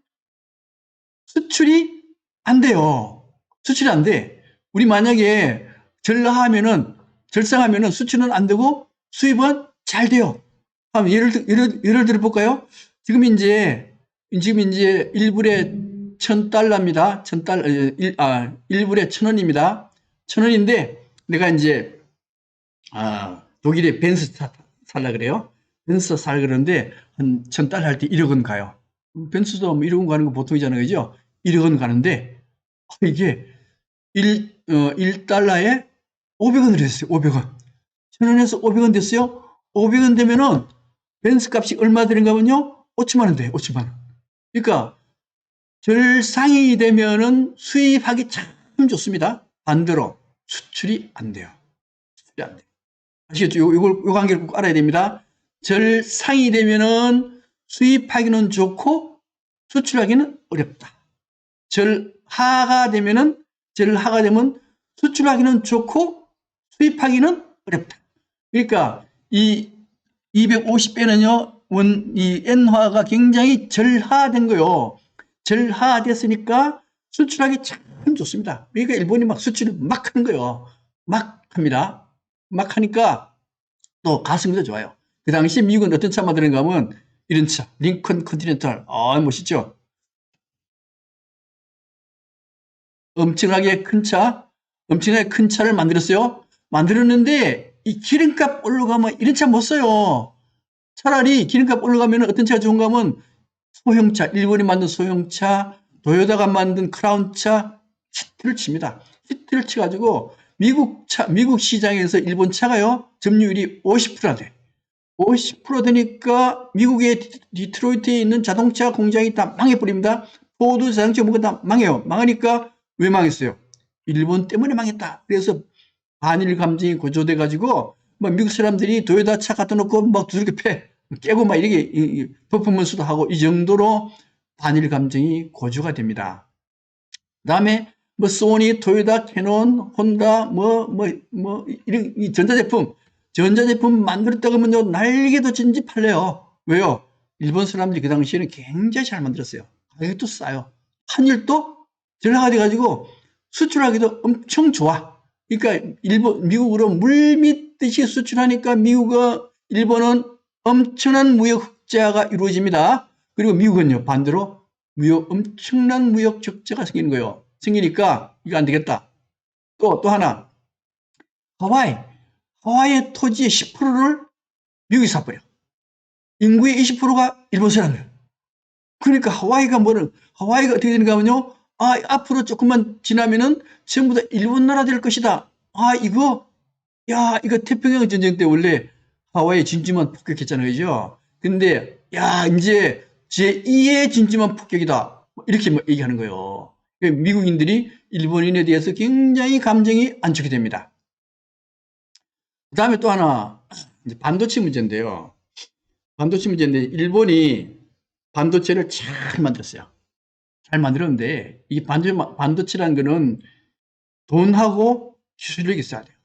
Speaker 1: 수출이 안 돼요. 수출이 안 돼. 우리 만약에 절상하면은 수출은 안 되고 수입은 잘 돼요. 그럼 예를 들어 볼까요? 지금 이제 1불에 1,000달러입니다. 1불에 1,000원입니다. 1,000원인데 내가 이제 독일에 벤츠 살라 그래요. 벤츠 살라 그러는데 한 1,000달러 할 때 1억 원 가요. 벤츠도 1억 원 가는 거 보통이잖아요. 그죠? 1억 원 가는데 이게 1달러에 500원을 했어요. 500원. 1,000원에서 500원 됐어요. 500원 되면은 벤츠 값이 얼마 되는가 하면요. 5천만 원 돼요. 5천만 원. 그러니까 절상이 되면은 수입하기 참 좋습니다. 반대로 수출이 안 돼요. 수출이 안 돼요. 아시겠죠? 요 관계를 꼭 알아야 됩니다. 절상이 되면은 수입하기는 좋고 수출하기는 어렵다. 절하가 되면 수출하기는 좋고 수입하기는 어렵다. 그러니까 이 250배는요, 이 엔화가 굉장히 절하된 거요. 절하됐으니까 수출하기 참 좋습니다. 그러니까 일본이 막 수출을 막 하는 거예요. 막 합니다. 막 하니까 또 가성비도 좋아요. 그 당시 미국은 어떤 차 만드는가 하면 이런 차, 링컨 컨티넨탈. 멋있죠? 엄청나게 큰 차를 만들었어요. 만들었는데 이 기름값 올라가면 이런 차 못 써요. 차라리 기름값 올라가면 어떤 차가 좋은가 하면 소형차, 일본이 만든 소형차, 도요타가 만든 크라운차 히트를 칩니다. 히트를 쳐가지고 미국 시장에서 일본 차가요, 점유율이 50%나 돼. 50% 되니까 미국의 디트로이트에 있는 자동차 공장이 다 망해버립니다. 포드 자동차 뭔가 다 망해요. 망하니까 왜 망했어요? 일본 때문에 망했다. 그래서 반일 감정이 고조돼가지고 미국 사람들이 도요타 차 갖다 놓고 막 두들겨 패. 깨고 막 이렇게 퍼포먼스도 하고 이 정도로 반일 감정이 고조가 됩니다. 그 다음에 소니, 토요타, 캐논, 혼다, 이런 이 전자제품 만들었다고 하면 날개도 진지 팔려요. 왜요? 일본 사람들이 그 당시에는 굉장히 잘 만들었어요. 가격도 싸요. 환율도 절하가 돼가지고 수출하기도 엄청 좋아. 그러니까 미국으로 물밀듯이 수출하니까 일본은 엄청난 무역 흑자가 이루어집니다. 그리고 미국은요, 반대로 엄청난 무역 적자가 생기는 거예요. 생기니까 이거 안 되겠다. 또 하나. 하와이의 토지의 10%를 미국이 사버려. 인구의 20%가 일본 사람들. 그러니까 하와이가 어떻게 되는가 하면요. 앞으로 조금만 지나면은 전부 다 일본 나라 될 것이다. 이거 태평양 전쟁 때 원래 하와이 진주만 폭격했잖아요. 그죠? 근데, 이제 제2의 진주만 폭격이다. 이렇게 뭐 얘기하는 거예요. 미국인들이 일본인에 대해서 굉장히 감정이 안축이 됩니다. 그 다음에 또 하나, 이제 반도체 문제인데요. 반도체 문제인데, 일본이 반도체를 잘 만들었어요. 잘 만들었는데, 이 반도체라는 거는 돈하고 기술력이 있어야 돼요.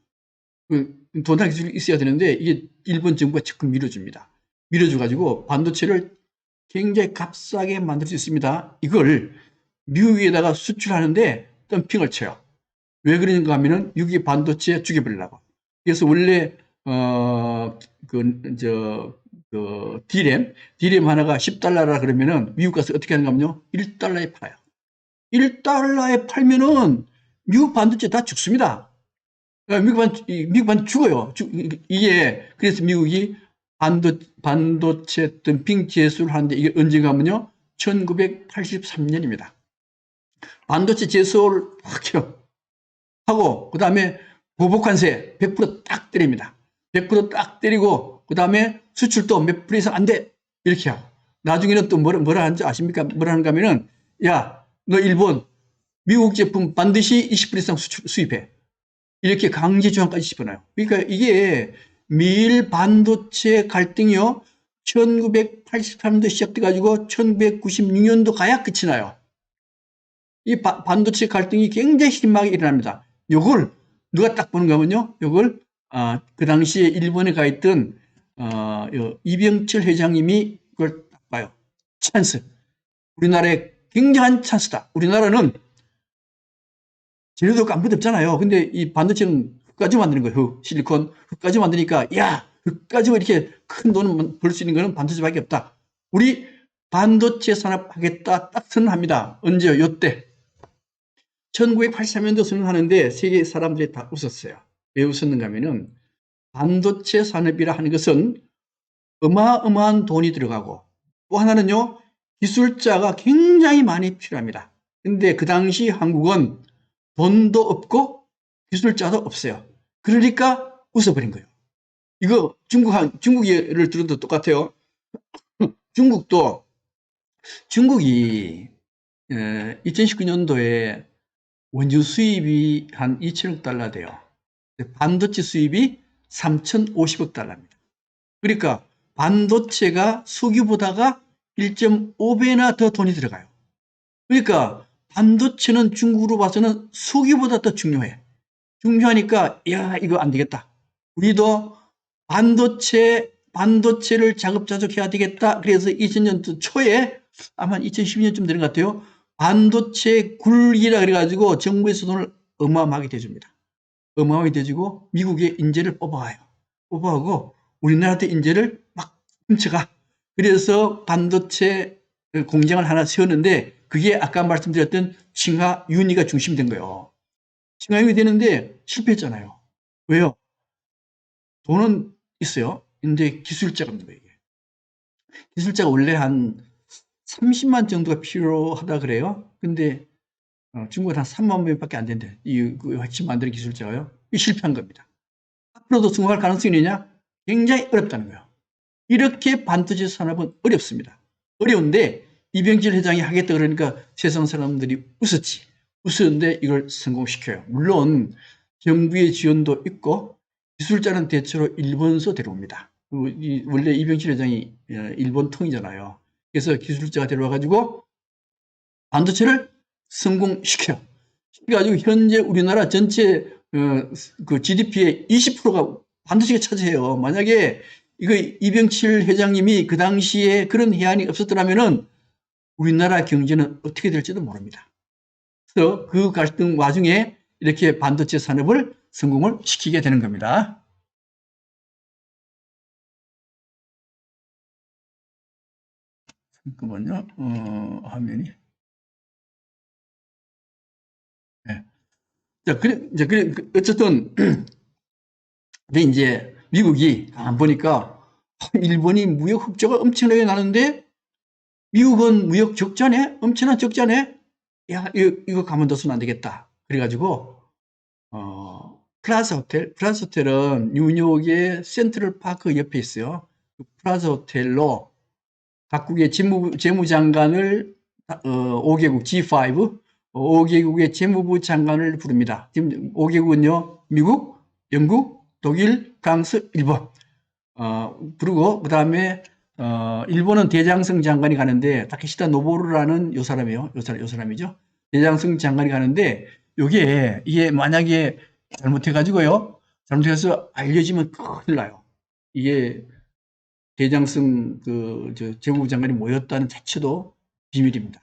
Speaker 1: 돈하고 기술력이 있어야 되는데, 이게 일본 정부가 자꾸 밀어줍니다. 밀어줘가지고 반도체를 굉장히 값싸게 만들 수 있습니다. 이걸 미국에다가 수출하는데 덤핑을 쳐요. 왜 그러는가 하면은 미국이 반도체 죽여버리려고. 그래서 원래 디램 하나가 $10라 그러면은 미국 가서 어떻게 하는가 하면요, $1에 팔아요. $1에 팔면은 미국 반도체 다 죽습니다. 미국 반도체 죽어요. 이게 그래서 미국이 반도체 덤핑 제소를 하는데, 이게 언제가 하면요, 1983년입니다. 반도체 제소를 확 해요. 하고, 그 다음에 보복관세 100%딱 때립니다. 100%딱 때리고, 그 다음에 수출도 몇 프로 이상 안 돼. 이렇게 하고. 나중에는 또 뭐라 하는지 아십니까? 뭐라 하는가 하면은, 야, 너 일본, 미국 제품 반드시 20% 이상 수입해. 이렇게 강제 조항까지 집어넣어요. 그러니까 이게 미일 반도체 갈등이요, 1983년도 시작돼가지고 1996년도 가야 끝이 나요. 이 반도체 갈등이 굉장히 심하게 일어납니다. 요걸 누가 딱 보는가 하면요, 요걸 그 당시에 일본에 가 있던 이병철 회장님이 그걸 딱 봐요. 찬스. 우리나라의 굉장한 찬스다. 우리나라는 재료도 아무것도 없잖아요. 근데 이 반도체는 흙가지 만드는 거예요. 실리콘 흙가지 만드니까, 야, 흙가지고 이렇게 큰 돈을 벌 수 있는 거는 반도체밖에 없다. 우리 반도체 산업 하겠다 딱 선언합니다. 언제요? 요때 1983년도 선언하는데 세계 사람들이 다 웃었어요. 왜 웃었는가 하면은, 반도체 산업이라 하는 것은 어마어마한 돈이 들어가고, 또 하나는요, 기술자가 굉장히 많이 필요합니다. 근데 그 당시 한국은 돈도 없고 기술자도 없어요. 그러니까 웃어버린 거예요. 이거 중국 예를 들어도 똑같아요. 중국이 2019년도에 원유 수입이 한 2천억 달러 돼요. 반도체 수입이 3,050억 달러입니다. 그러니까 반도체가 석유보다가 1.5배나 더 돈이 들어가요. 그러니까 반도체는 중국으로 봐서는 석유보다 더 중요해. 중요하니까, 야, 이거 안 되겠다. 우리도 반도체를 자급자족해야 되겠다. 그래서 2000년도 초에, 아마 2012년쯤 되는 것 같아요, 반도체 굴기라 그래가지고 정부에서 돈을 어마어마하게 대줍니다. 어마어마하게 대주고 미국의 인재를 뽑아와요. 뽑아오고 우리나라한테 인재를 막 훔쳐가. 그래서 반도체 공장을 하나 세웠는데, 그게 아까 말씀드렸던 칭화윤희가 중심된 거예요. 칭화윤이 되는데 실패했잖아요. 왜요? 돈은 있어요. 근데 기술자가 없는 거예요. 기술자가 원래 한 30만 정도가 필요하다 그래요. 근데 중국은 한 3만 명밖에 안 된대. 그 핵심 만드는 기술자가요. 이 실패한 겁니다. 앞으로도 성공할 가능성이 있느냐? 굉장히 어렵다는 거예요. 이렇게 반도체 산업은 어렵습니다. 어려운데 이병철 회장이 하겠다 그러니까 세상 사람들이 웃었지. 웃었는데 이걸 성공시켜요. 물론 정부의 지원도 있고 기술자는 대체로 일본서 데려옵니다. 원래 이병철 회장이 일본 통이잖아요. 그래서 기술자가 데려와가지고 반도체를 성공시켜요. 그래가지고 현재 우리나라 전체 그 GDP의 20%가 반도체가 차지해요. 만약에 이거 이병철 회장님이 그 당시에 그런 해안이 없었더라면은 우리나라 경제는 어떻게 될지도 모릅니다. 그래서 그 갈등 와중에 이렇게 반도체 산업을 성공을 시키게 되는 겁니다. 잠깐만요. 화면이. 네. 자, 어쨌든, 근데 이제 미국이 안 보니까 일본이 무역 흑자가 엄청나게 나는데 미국은 무역 적자네? 엄청난 적자네? 야, 이거 가만둬서는 안 되겠다. 그래가지고, 플라자 호텔은 뉴욕의 센트럴 파크 옆에 있어요. 그 플라자 호텔로 각국의 재무장관을 5개국 G5, 5개국의 재무부 장관을 부릅니다. 지금 5개국은요, 미국, 영국, 독일, 프랑스, 일본. 부르고, 그 다음에, 일본은 대장성 장관이 가는데, 타케시다 노보루라는 요 사람이에요. 요 사람이죠. 대장성 장관이 가는데, 이게 만약에 잘못해가지고요, 잘못해서 알려지면 큰일 나요. 이게 대장성 재무부 장관이 모였다는 자체도 비밀입니다.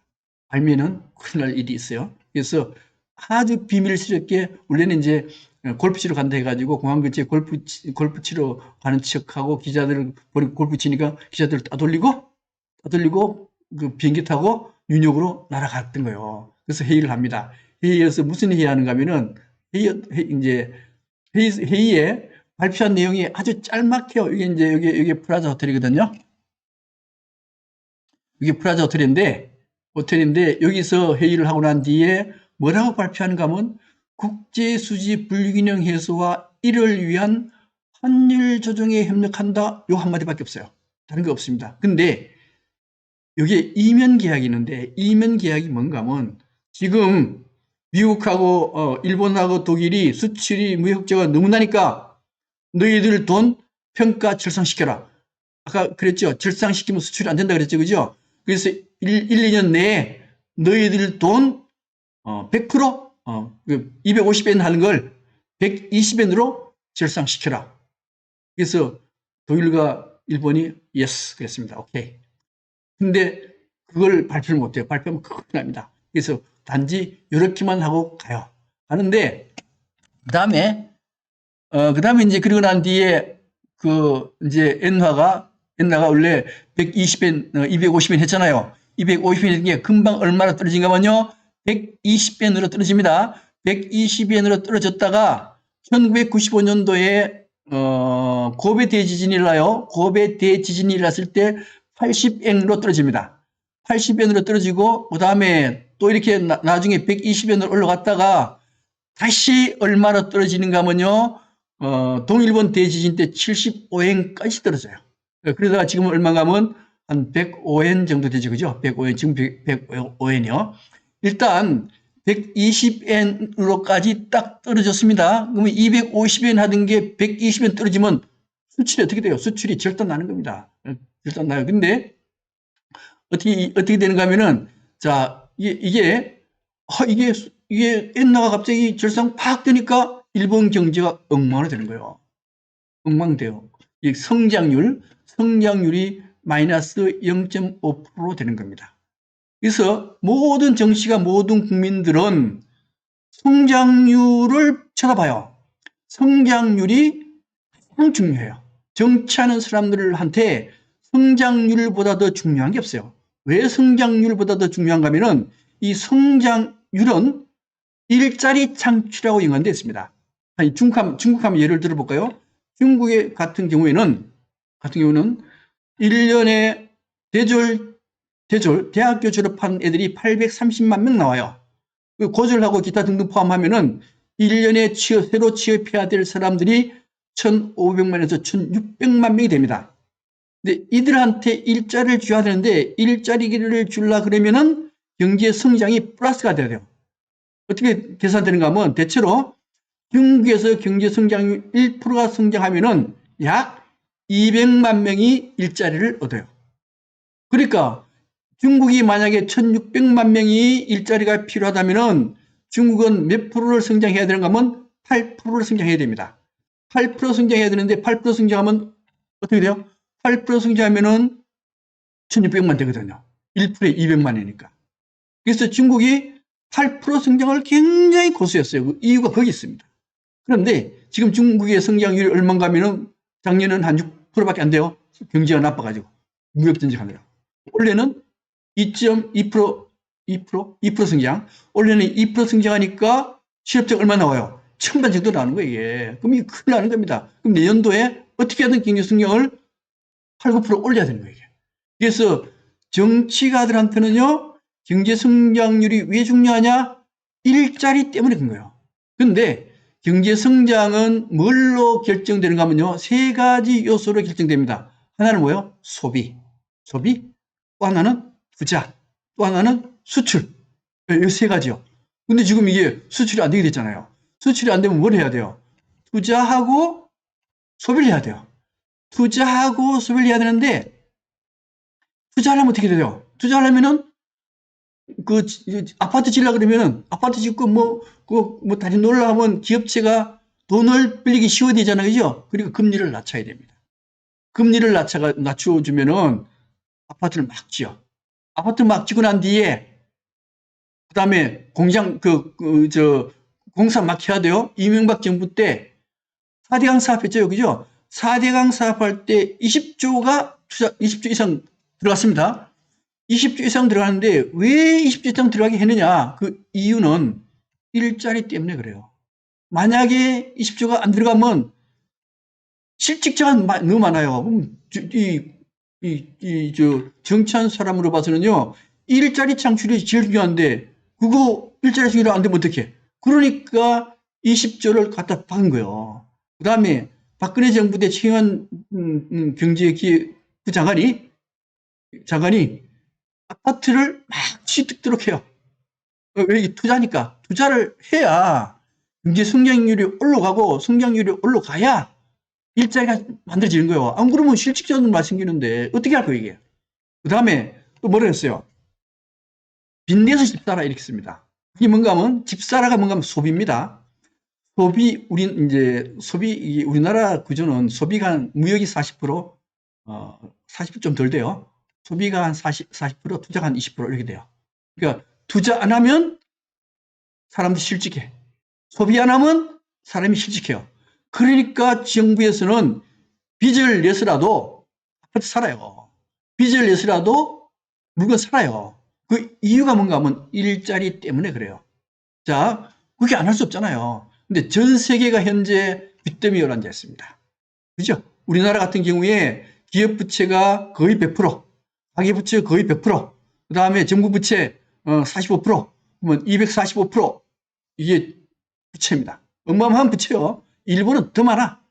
Speaker 1: 알면은 큰일 날 일이 있어요. 그래서 아주 비밀스럽게 원래는 이제 골프 치러 간다 해가지고 공항 근처에 골프 치러 가는 척하고 기자들을 버리고 골프 치니까 기자들을 따돌리고 그 비행기 타고 뉴욕으로 날아갔던 거예요. 그래서 회의를 합니다. 회의에서 무슨 회의 하는가 하면은 회의에 발표한 내용이 아주 짤막해요. 이게 이제 여기 프라자 호텔이거든요. 이게 프라자 호텔인데 여기서 회의를 하고 난 뒤에 뭐라고 발표하는가 하면 국제수지 불균형 해소와 이를 위한 환율 조정에 협력한다. 요 한마디밖에 없어요. 다른 거 없습니다. 근데 여기에 이면 계약이 있는데 이면 계약이 뭔가 하면 지금 미국하고 일본하고 독일이 수출이 무역제가 너무 나니까 너희들 돈 평가 절상시켜라. 아까 그랬죠. 절상시키면 수출이 안 된다 그랬죠. 그죠? 그래서 1, 2년 내에 너희들 돈 100% 250엔 하는 걸 120엔으로 절상시켜라. 그래서 독일과 일본이 yes 그랬습니다. 오케이. 근데 그걸 발표를 못해요. 발표하면 큰일 납니다. 그래서 단지 이렇게만 하고 가요. 가는데 그다음에 이제 그러고 난 뒤에 이제 엔화가 원래 120엔, 250엔 했잖아요. 250엔 했던 게 금방 얼마나 떨어진가면요. 120엔으로 떨어집니다. 120엔으로 떨어졌다가 1995년도에 고베 대지진이 일어나요. 고베 대지진이 일어났을 때 80엔으로 떨어집니다. 80엔으로 떨어지고 그 다음에 또 이렇게 나중에 120엔으로 올라갔다가 다시 얼마나 떨어지는가 하면요. 동일본 대지진 때 75엔까지 떨어져요. 그러다가 지금 얼마가 하면 한 105엔 정도 되죠. 그죠? 105엔, 지금 105엔이요. 일단 120엔으로까지 딱 떨어졌습니다. 그러면 250엔 하던 게 120엔 떨어지면 수출이 어떻게 돼요? 수출이 절단 나는 겁니다. 절단 나요. 근데 어떻게 되는가 하면은 자, 이게 엔화가 갑자기 절상 팍 뜨니까 일본 경제가 엉망으로 되는 거예요. 엉망돼요. 이 성장률이 마이너스 0.5% 되는 겁니다. 그래서 모든 정치가 모든 국민들은 성장률을 쳐다봐요. 성장률이 가장 중요해요. 정치하는 사람들한테 성장률보다 더 중요한 게 없어요. 왜 성장률보다 더 중요한가 하면은 이 성장률은 일자리 창출하고 연관되어 있습니다. 중국 한번 예를 들어볼까요? 중국 같은 경우에는 1년에 대학교 졸업한 애들이 830만 명 나와요. 고졸하고 기타 등등 포함하면은 1년에 새로 취업해야 될 사람들이 1,500만에서 1,600만 명이 됩니다. 근데 이들한테 일자리를 줘야 되는데 일자리를 주려 그러면은 경제 성장이 플러스가 돼야 돼요. 어떻게 계산되는가 하면 대체로 중국에서 경제 성장률 1%가 성장하면은 약 200만 명이 일자리를 얻어요. 그러니까 중국이 만약에 1,600만 명이 일자리가 필요하다면은 중국은 몇 프로를 성장해야 되는가 하면 8%를 성장해야 됩니다. 8% 성장해야 되는데 8% 성장하면 어떻게 돼요? 8% 성장하면은 1,600만 되거든요. 1%에 200만이니까. 그래서 중국이 8% 성장을 굉장히 고수했어요. 그 이유가 거기 있습니다. 그런데 지금 중국의 성장률이 얼마인가 하면은 작년은 한 6%밖에 안 돼요. 경제가 나빠가지고. 무역전쟁하느라. 원래는 2% 성장. 원래는 2% 성장하니까 실업자가 얼마 나와요? 1,000만 정도 나오는 거예요, 이게. 그럼 이게 큰일 나는 겁니다. 그럼 내년도에 어떻게 하든 경제 성장을 8, 9% 올려야 되는 거예요. 그래서 정치가들한테는요, 경제 성장률이 왜 중요하냐? 일자리 때문에 그런 거예요. 근데 경제 성장은 뭘로 결정되는가 하면요, 세 가지 요소로 결정됩니다. 하나는 뭐예요? 소비. 또 하나는 투자, 또 하나는 수출. 이 세 가지요. 근데 지금 이게 수출이 안 되게 됐잖아요. 수출이 안 되면 뭘 해야 돼요? 투자하고 소비를 해야 돼요. 투자하고 소비를 해야 되는데, 투자하려면 어떻게 돼요? 투자하려면은 그 아파트 지으려 그러면은 아파트 짓고 뭐 다시 놀러 하면 기업체가 돈을 빌리기 쉬워지잖아요. 그죠? 그리고 금리를 낮춰야 됩니다. 금리를 낮춰주면은 아파트를 막 지어. 아파트 막 짓고 난 뒤에 그다음에 공장 공사 막 해야 돼요. 이명박 정부 때 4대강 사업했죠. 그죠? 4대강 사업할 때 20조 이상 들어갔습니다. 20조 이상 들어가는데 왜 20조 이상 들어가게 했느냐? 그 이유는 일자리 때문에 그래요. 만약에 20조가 안 들어가면 실직자가 너무 많아요. 그럼 정치한 사람으로 봐서는요, 일자리 창출이 제일 중요한데, 그거 일자리 창출이 안 되면 어떡해? 그러니까 20조를 갖다 박은 거예요. 그 다음에 박근혜 정부 때 최영한 경제기획부 장관이 아파트를 막 취득도록 해요. 왜 이게 투자니까. 투자를 해야 경제 성장률이 올라가고 성장률이 올라가야 일자리가 만들어지는 거예요. 안 그러면 실직자들만 생기는데 어떻게 할 거예요, 이게. 그 다음에 또 뭐라 했어요? 빚내서 집 사라 이렇게 씁니다. 이게 뭔가 하면 집 사라가 뭔가 하면 소비입니다. 우리나라 구조는 소비가 무역이 40%, 40% 좀 덜 돼요. 소비가 한 40%, 투자가 한 20% 이렇게 돼요. 그러니까 투자 안 하면 사람들이 실직해. 소비 안 하면 사람이 실직해요. 그러니까 정부에서는 빚을 내서라도 아파트 살아요. 빚을 내서라도 물건 살아요. 그 이유가 뭔가 하면 일자리 때문에 그래요. 자, 그렇게 안 할 수 없잖아요. 근데 전 세계가 현재 빚더미 열환되어 있습니다. 그죠? 우리나라 같은 경우에 기업 부채가 거의 100%, 가계부채 거의 100%, 그 다음에 정부 부채 45%, 그러면 245% 이게 부채입니다. 어마어마한 부채요. 일본은 더 많아.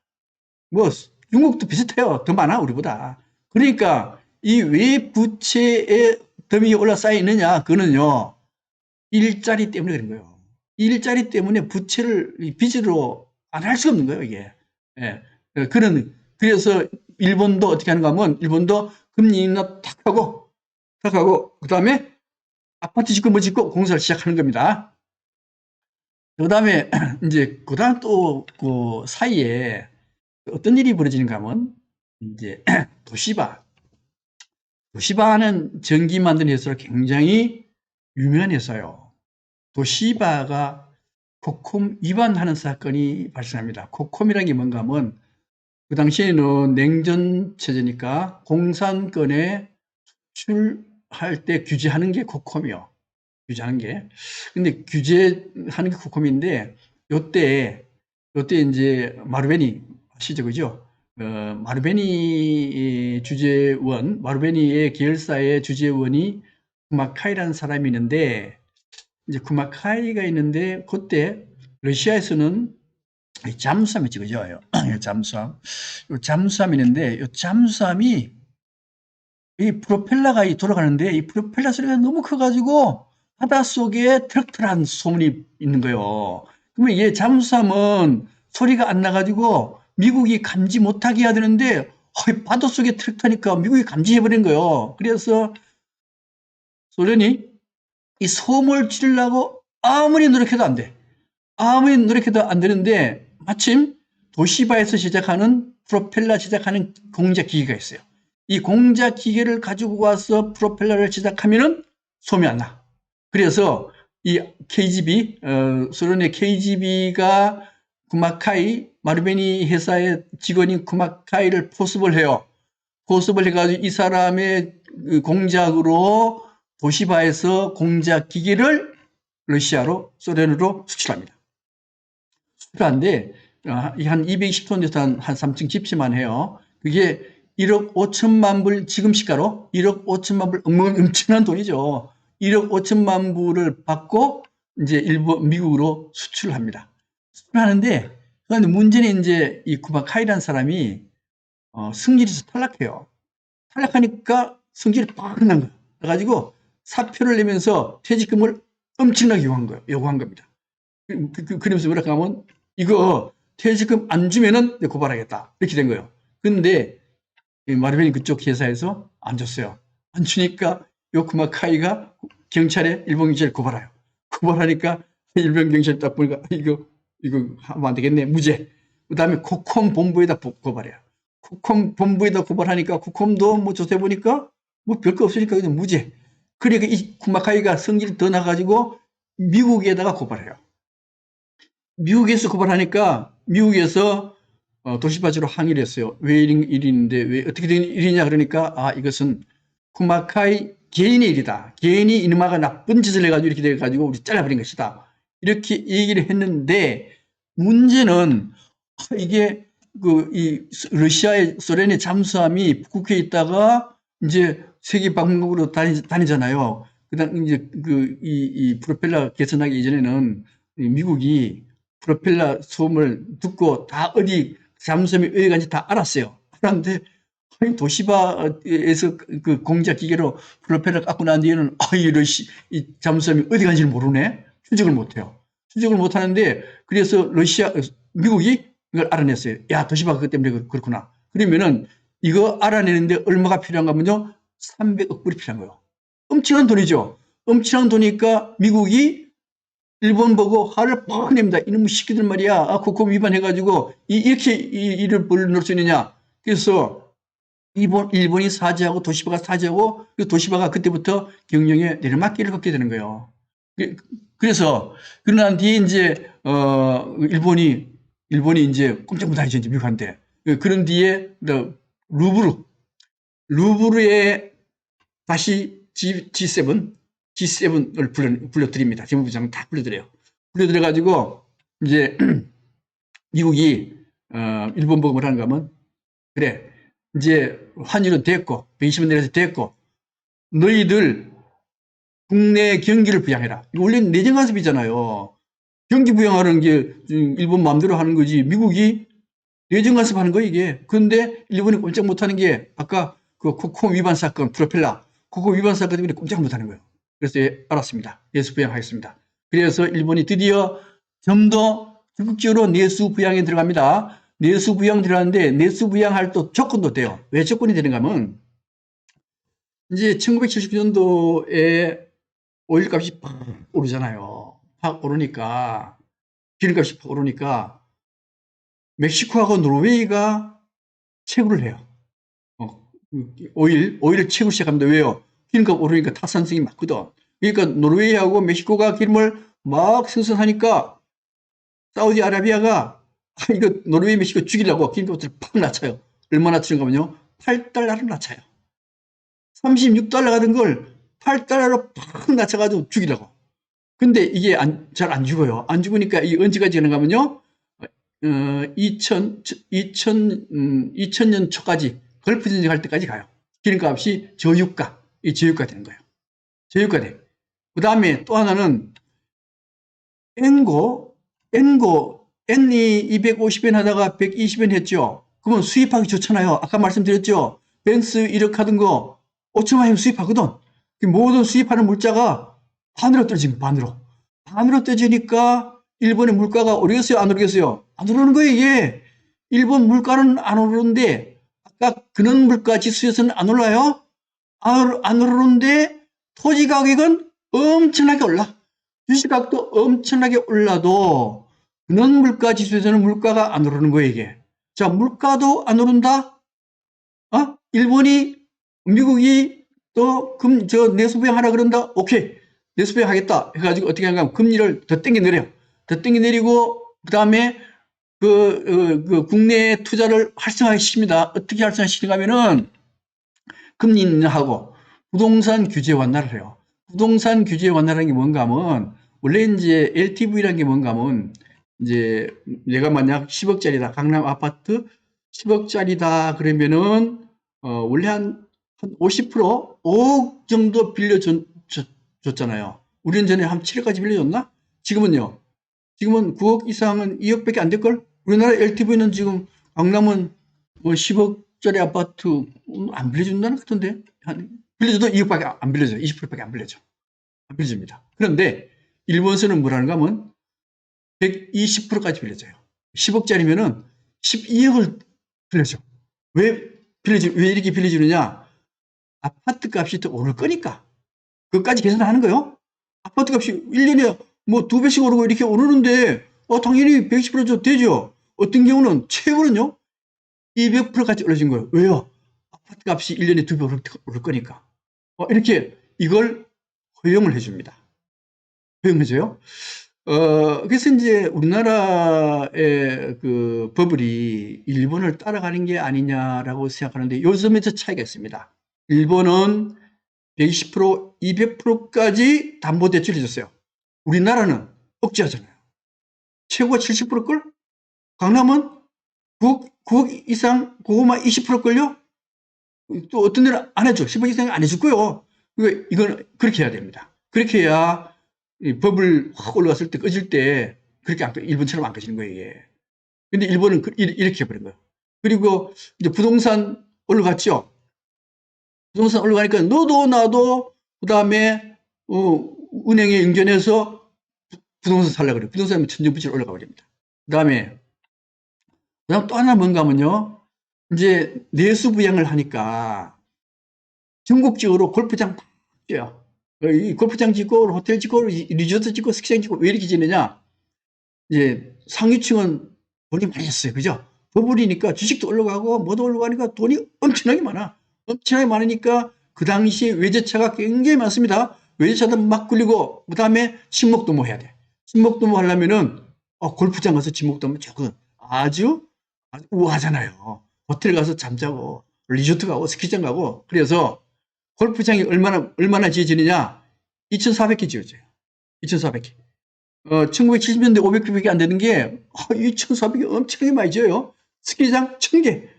Speaker 1: 뭐 중국도 비슷해요. 더 많아 우리보다. 그러니까 이 왜 부채의 더미가 올라쌓여 있느냐, 그거는요 일자리 때문에 그런 거예요. 일자리 때문에 부채를 빚으로 안 할 수가 없는 거예요, 이게. 예. 그래서 일본도 어떻게 하는가 하면, 일본도 금리 인하 탁 하고, 그 다음에 아파트 짓고 뭐 짓고 공사를 시작하는 겁니다. 그 다음에 이제, 그 다음 또 그 사이에 어떤 일이 벌어지는가 하면, 이제 도시바는 전기 만드는 회사로 굉장히 유명한 회사예요. 도시바가 코콤 위반하는 사건이 발생합니다. 코콤이라는 게 뭔가 하면 그 당시에는 냉전 체제니까 공산권에 수출할 때 규제하는 게 코콤이요. 규제하는 게. 근데 규제하는 게 코콤인데 요때 이제 마르베니 아시죠? 그죠? 마르베니의 계열사의 주재원이 쿠마카이라는 사람이 있는데, 이제 쿠마카이가 있는데, 그때 러시아에서는 잠수함이 있죠, 그죠? 잠수함. 잠수함이 있는데, 이 잠수함이 이 프로펠러가 돌아가는데, 이 프로펠러 소리가 너무 커가지고 바닷속에 트럭트럭한 소문이 있는 거예요. 그러면 이게 잠수함은 소리가 안 나가지고 미국이 감지 못하게 해야 되는데, 바닷속에 트럭터니까 미국이 감지해버린 거예요. 그래서 소련이 이 소음을 지르려고 아무리 노력해도 안 돼. 아무리 노력해도 안 되는데, 마침 도시바에서 제작하는 프로펠러 제작하는 공작 기계가 있어요. 이 공작 기계를 가지고 와서 프로펠러를 제작하면은 소음이 안 나. 그래서 이 KGB, 소련의 KGB가 쿠마카이, 마르베니 회사의 직원인 쿠마카이를 포섭을 해요. 포섭을 해가지고 이 사람의 공작으로 도시바에서 공작 기계를 러시아로, 소련으로 수출합니다. 수출하는데 한 220톤에서 한 3층 집시만 해요. 그게 1억 5천만 불, 지금 시가로 1억 5천만 불, 엄청난 돈이죠. 1억 5천만 불을 받고 이제 미국으로 수출합니다. 수출하는데, 그런데 문제는 이제 이 쿠마카이라는 사람이 승진에서 탈락해요. 탈락하니까 성질이 빡 난 거예요. 그래가지고 사표를 내면서 퇴직금을 엄청나게 요구한 겁니다. 그러면서 뭐라 하면 이거 퇴직금 안 주면은 고발하겠다. 이렇게 된 거예요. 근데 마르베니 그쪽 회사에서 안 줬어요. 안 주니까 요 쿠마카이가 경찰에 일본 경찰에 고발해요. 고발하니까 일본 경찰이 딱 보니까 이거 하면 안 되겠네. 무죄. 그 다음에 코콤 본부에다 고발해요. 코콤 본부에다 고발하니까 코콤도 뭐 조사 보니까 뭐 별거 없으니까 그냥 무죄. 그러니까 이 쿠마카이가 성질이 더 나가지고 미국에다가 고발해요. 미국에서 고발하니까 미국에서 도시바지로 항의를 했어요. 왜 일인데 왜 어떻게 된 일이냐 그러니까 이것은 쿠마카이 개인의 일이다. 개인이 이놈아가 나쁜 짓을 해가지고 이렇게 돼가지고 우리 잘라버린 것이다. 이렇게 얘기를 했는데 문제는 이게 이 러시아의 소련의 잠수함이 북극해에 있다가 이제 세계 방문국으로 다니잖아요. 그다음 이제 이 프로펠러 개선하기 이전에는 미국이 프로펠러 소음을 듣고 다 어디 잠수함이 어디 간지 다 알았어요. 그런데 도시바에서 그 공작 기계로 프로펠러 깎고 난 뒤에는 이 잠수함이 어디 간지를 모르네. 추적을 못해요. 추적을 못하는데 그래서 미국이 이걸 알아냈어요. 야, 도시바가 그것 때문에 그렇구나. 그러면은 이거 알아내는데 얼마가 필요한가 하면요. 300억 불이 필요한 거예요. 엄청난 돈이죠. 엄청난 돈이니까 미국이 일본 보고 화를 팍 냅니다. 이놈의 새끼들 말이야. 코콤 위반해가지고 이렇게 일을 벌여놓을 수 있느냐. 그래서 일본이 사죄하고 도시바가 사죄하고 도시바가 그때부터 경영에 내려막기를 걷게 되는 거예요. 그래서 그러난 뒤에 이제 일본이 이제 꼼짝 못하죠. 이제 미국한테. 그런 뒤에 루브르에 다시 G7을 불러드립니다. 재무부장 다 불러드려요. 불러드려가지고 이제 미국이 일본 보고 뭐라는가 하면 그래 이제 환율은 됐고 120원 내려서 됐고 너희들 국내 경기를 부양해라. 원래는 내정 간섭이잖아요. 경기 부양하는 게 일본 마음대로 하는 거지. 미국이 내정 간섭하는 거 이게. 그런데 일본이 꼼짝 못하는 게 아까 그 코콤 위반 사건 프로펠러 코콤 위반 사건 때문에 꼼짝 못하는 거예요. 그래서 알았습니다. 내수 부양하겠습니다. 그래서 일본이 드디어 좀 더 적극적으로 내수 부양에 들어갑니다. 내수 부양 들어가는데 내수 부양할 또 조건도 돼요. 왜 조건이 되는가 하면 이제 1970년도에 오일 값이 팍 오르잖아요. 팍 오르니까 기름값이 팍 오르니까 멕시코하고 노르웨이가 채굴을 해요. 오일을 채굴 시작합니다. 왜요? 기름값 오르니까 타산성이 많거든. 그러니까 노르웨이하고 멕시코가 기름을 막 생산하니까 사우디아라비아가 이거 노르웨이 멕시코 죽이려고 기름값을 팍 낮춰요. 얼마나 낮추는가 하면요. 8달러를 낮춰요. 36달러 가던 걸 8달러로 팍 낮춰가지고 죽이려고. 근데 이게 잘 안 죽어요. 안 죽으니까 이 언제까지 가는가 하면요. 2000년 초까지 걸프 전쟁할 때까지 가요. 기름값이 저유가 되는 거예요. 저유가 돼. 그 다음에 또 하나는 N이 250엔 하다가 120엔 했죠. 그러면 수입하기 좋잖아요. 아까 말씀드렸죠. 벤츠 1억 하던 거 5천만 원 수입하거든. 모든 수입하는 물자가 반으로 떨어진 거예요. 반으로 떨어지니까 일본의 물가가 오르겠어요? 안 오르겠어요? 안 오르는 거예요, 이게. 일본 물가는 안 오르는데 아까 근원 물가 지수에서는 안 올라요? 안 오르는데 토지 가격은 엄청나게 올라. 주식가격도 엄청나게 올라도 근원 물가 지수에서는 물가가 안 오르는 거예요, 이게. 자, 물가도 안 오른다? 미국이 또 내수 부양하라 그런다? 오케이. 내수 부양하겠다. 해가지고 어떻게 하는가 하면 금리를 더 땡겨 내려요. 더 땡겨 내리고, 그 다음에 국내 투자를 활성화시킵니다. 어떻게 활성화시키는가 하면은 금리 인하하고 부동산 규제 완화를 해요. 부동산 규제 완화라는 게 뭔가 하면 원래 이제 LTV라는 게 뭔가 하면 이제 내가 만약 10억짜리다. 강남 아파트 10억짜리다. 그러면은 원래 한 50% 5억 정도 빌려줬잖아요. 우리는 전에 한 7억까지 빌려줬나? 지금은 9억 이상은 2억밖에 안 될걸? 우리나라 LTV는 지금 강남은 뭐 10억짜리 아파트 안 빌려준다는 것 같은데. 빌려줘도 2억밖에 안 빌려줘요. 20%밖에 안 빌려줘. 안 빌려줍니다. 그런데 일본에서는 뭐라는가 하면 120%까지 빌려줘요. 10억짜리면은 12억을 빌려줘. 왜 이렇게 빌려주느냐? 아파트 값이 더 오를 거니까. 그것까지 계산하는 거요. 아파트 값이 1년에 뭐 2배씩 오르고 이렇게 오르는데, 당연히 120% 되죠. 어떤 경우는 최고는요, 200%까지 올려진 거예요. 왜요? 아파트 값이 1년에 2배 오를 거니까. 이렇게 이걸 허용을 해줍니다. 허용해줘요. 그래서 이제 우리나라의 그 버블이 일본을 따라가는 게 아니냐라고 생각하는데 요즘에서 차이가 있습니다. 일본은 120%, 200%까지 담보대출 해줬어요. 우리나라는 억제하잖아요. 최고가 70%걸? 강남은 9억 이상, 그거만 20%걸요? 또 어떤 데는 안 해줘. 10억 이상 안 해줄 거요. 이건 그렇게 해야 됩니다. 그렇게 해야 버블 확 올라갔을 때 꺼질 때 그렇게 일본처럼 안 꺼지는 거예요, 이게. 근데 일본은 이렇게 해버린 거예요. 그리고 이제 부동산 올라갔죠. 부동산 올라가니까 너도 나도 그다음에 은행에 연결해서 부동산 살려고 그래요. 부동산은 천정부지로 올라가 버립니다. 그다음 또 하나 뭔가 하면요. 이제 내수 부양을 하니까 전국적으로 골프장 다 껴요. 이 골프장 짓고 호텔 짓고 리조트 짓고 스키장 짓고 왜 이렇게 짓느냐? 이제 상위층은 돈이 많이 했어요. 그죠? 버블이니까 주식도 올라가고 뭐도 올라가니까 돈이 엄청나게 많아. 엄청나게 많으니까 그 당시에 외제차가 굉장히 많습니다. 외제차도 막 굴리고 그다음에 친목도모 해야 돼. 친목도모 하려면은 골프장 가서 친목도모 조금 아주 우아하잖아요. 호텔 가서 잠자고 리조트 가고 스키장 가고 그래서 골프장이 얼마나 지어지느냐? 2,400개 지어져요. 2,400개. 1970년대 500개밖에 안 되는 게 2,400개 엄청나게 많이 지어요. 스키장 1,000개.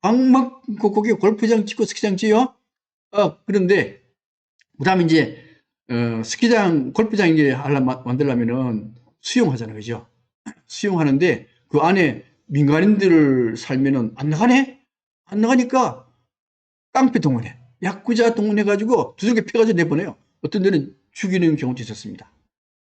Speaker 1: 방막 거기에 골프장 짓고 스키장 지어요. 그런데 그다음에 이제 스키장 골프장 이제 만들려면은 수용하잖아요. 그죠? 수용하는데 그 안에 민간인들 살면은 안 나가네? 안 나가니까 깡패 동원해. 야쿠자 동원해가지고 두들겨 패가지고 내보내요. 어떤 데는 죽이는 경우도 있었습니다.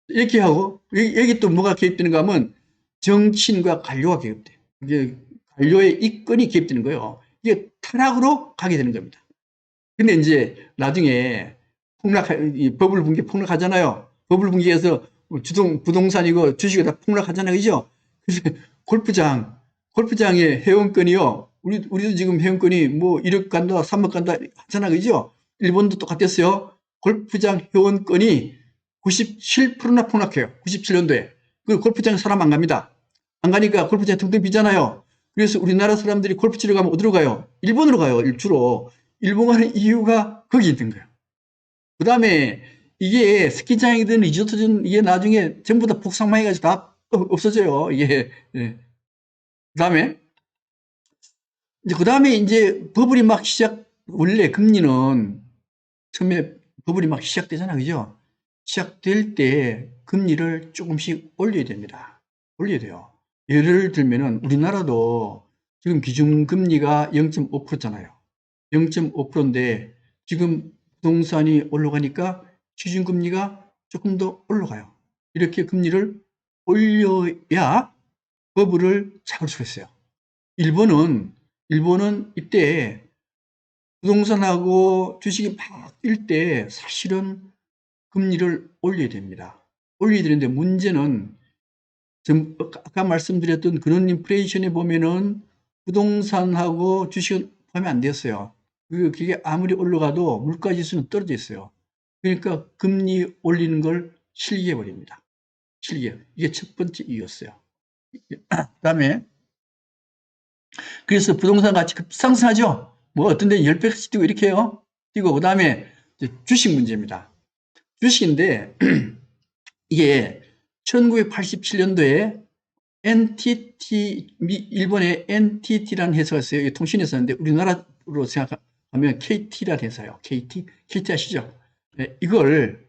Speaker 1: 이렇게 하고, 여기 또 뭐가 개입되는가 하면 정치인과 관료가 개입돼. 이게 관료의 이권이 개입되는 거예요. 이게 타락으로 가게 되는 겁니다. 근데 이제 나중에 이 버블 붕괴 폭락하잖아요. 버블 붕괴해서 부동산이고 주식이 다 폭락하잖아요. 그죠? 그래서 골프장의 회원권이요. 우리도 지금 회원권이 뭐 1억 간다, 3억 간다 하잖아. 그죠? 일본도 똑같았어요. 골프장 회원권이 97%나 폭락해요. 97년도에. 그 골프장에 사람 안 갑니다. 안 가니까 골프장이 텅텅 비잖아요. 그래서 우리나라 사람들이 골프 치러 가면 어디로 가요? 일본으로 가요. 주로. 일본 가는 이유가 거기 있는 거예요. 그 다음에 이게 스키장이든 리조트든 이게 나중에 전부 다 폭삭망해가지고 다 없어져요. 이게. 예. 그 다음에 이제 버블이 막 원래 금리는 처음에 버블이 막 시작되잖아. 그죠? 시작될 때 금리를 조금씩 올려야 됩니다. 올려야 돼요. 예를 들면은 우리나라도 지금 기준금리가 0.5%잖아요. 0.5%인데 지금 부동산이 올라가니까 기준금리가 조금 더 올라가요. 이렇게 금리를 올려야 버블을 잡을 수가 있어요. 일본은 이때 부동산하고 주식이 막 뛸 때 사실은 금리를 올려야 됩니다. 올려야 되는데 문제는 아까 말씀드렸던 그런 인플레이션에 보면은 부동산하고 주식은 포함이 안 됐어요. 그게 아무리 올라가도 물가 지수는 떨어져 있어요. 그러니까 금리 올리는 걸 실기해 버립니다. 이게 첫 번째 이유였어요. 그다음에 그래서 부동산 가치 급상승하죠. 뭐 어떤 데는 10배씩 뛰고 이렇게 해요. 뛰고 그다음에 주식 문제입니다. 주식인데 이게 1987년도에 NTT, 일본의 NTT라는 회사가 있어요. 통신회사인데 우리나라로 생각하면 KT라는 회사예요. KT 아시죠? 네, 이걸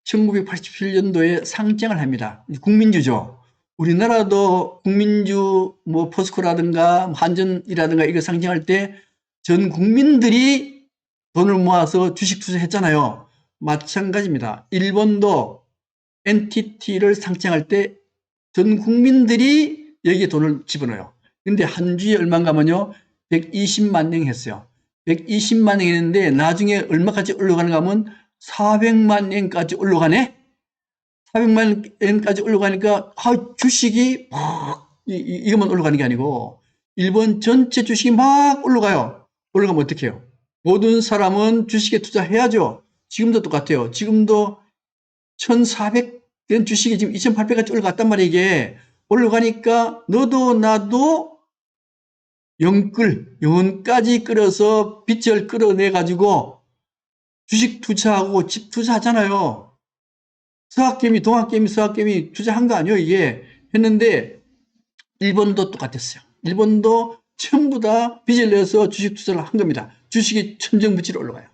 Speaker 1: 1987년도에 상장을 합니다. 국민주죠. 우리나라도 국민주 뭐 포스코라든가 한전이라든가 이거 상장할 때 전 국민들이 돈을 모아서 주식 투자했잖아요. 마찬가지입니다. 일본도 NTT를 상장할 때 전 국민들이 여기에 돈을 집어넣어요. 근데 한 주에 얼마인가 하면요. 120만 명 했어요. 120만 명 했는데 나중에 얼마까지 올라가는가 하면 400만 명까지 올라가네? 400만 원까지 올라가니까 주식이 막 이것만 올라가는 게 아니고 일본 전체 주식이 막 올라가요. 올라가면 어떻게 해요? 모든 사람은 주식에 투자해야죠. 지금도 똑같아요. 지금도 1,400된 주식이 지금 2,800까지 올라갔단 말이에요. 이게 올라가니까 너도 나도 영혼까지 끌어서 빚을 끌어내가지고 주식 투자하고 집 투자하잖아요. 서학개미, 동학개미, 서학개미 투자한 거 아니에요, 이게. 했는데, 일본도 똑같았어요. 일본도 전부 다 빚을 내서 주식 투자를 한 겁니다. 주식이 천정부지로 올라가요.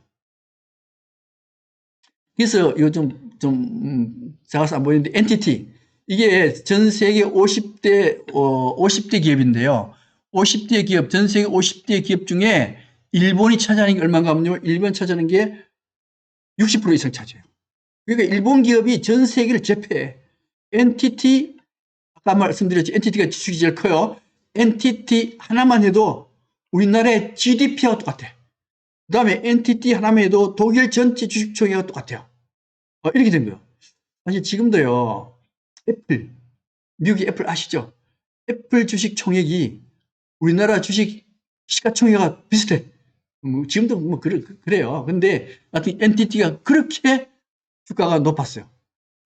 Speaker 1: 그래서 이거 작아서 안 보이는데, NTT. 이게 전 세계 50대 기업인데요. 50대 기업, 전 세계 50대 기업 중에 일본이 차지하는 게 얼마인가 하면요. 일본 차지하는 게 60% 이상 차지해요. 그러니까 일본 기업이 전 세계를 제패해. NTT, 아까 말씀드렸지, NTT가 주식이 제일 커요. NTT 하나만 해도 우리나라의 GDP하고 똑같아. 그 다음에 NTT 하나만 해도 독일 전체 주식 총액하고 똑같아요. 이렇게 된 거예요. 사실 지금도요, 애플, 미국의 애플 아시죠? 애플 주식 총액이 우리나라 주식 시가총액과 비슷해. 지금도 그래요. 근데 하여튼 NTT가 그렇게 주가가 높았어요.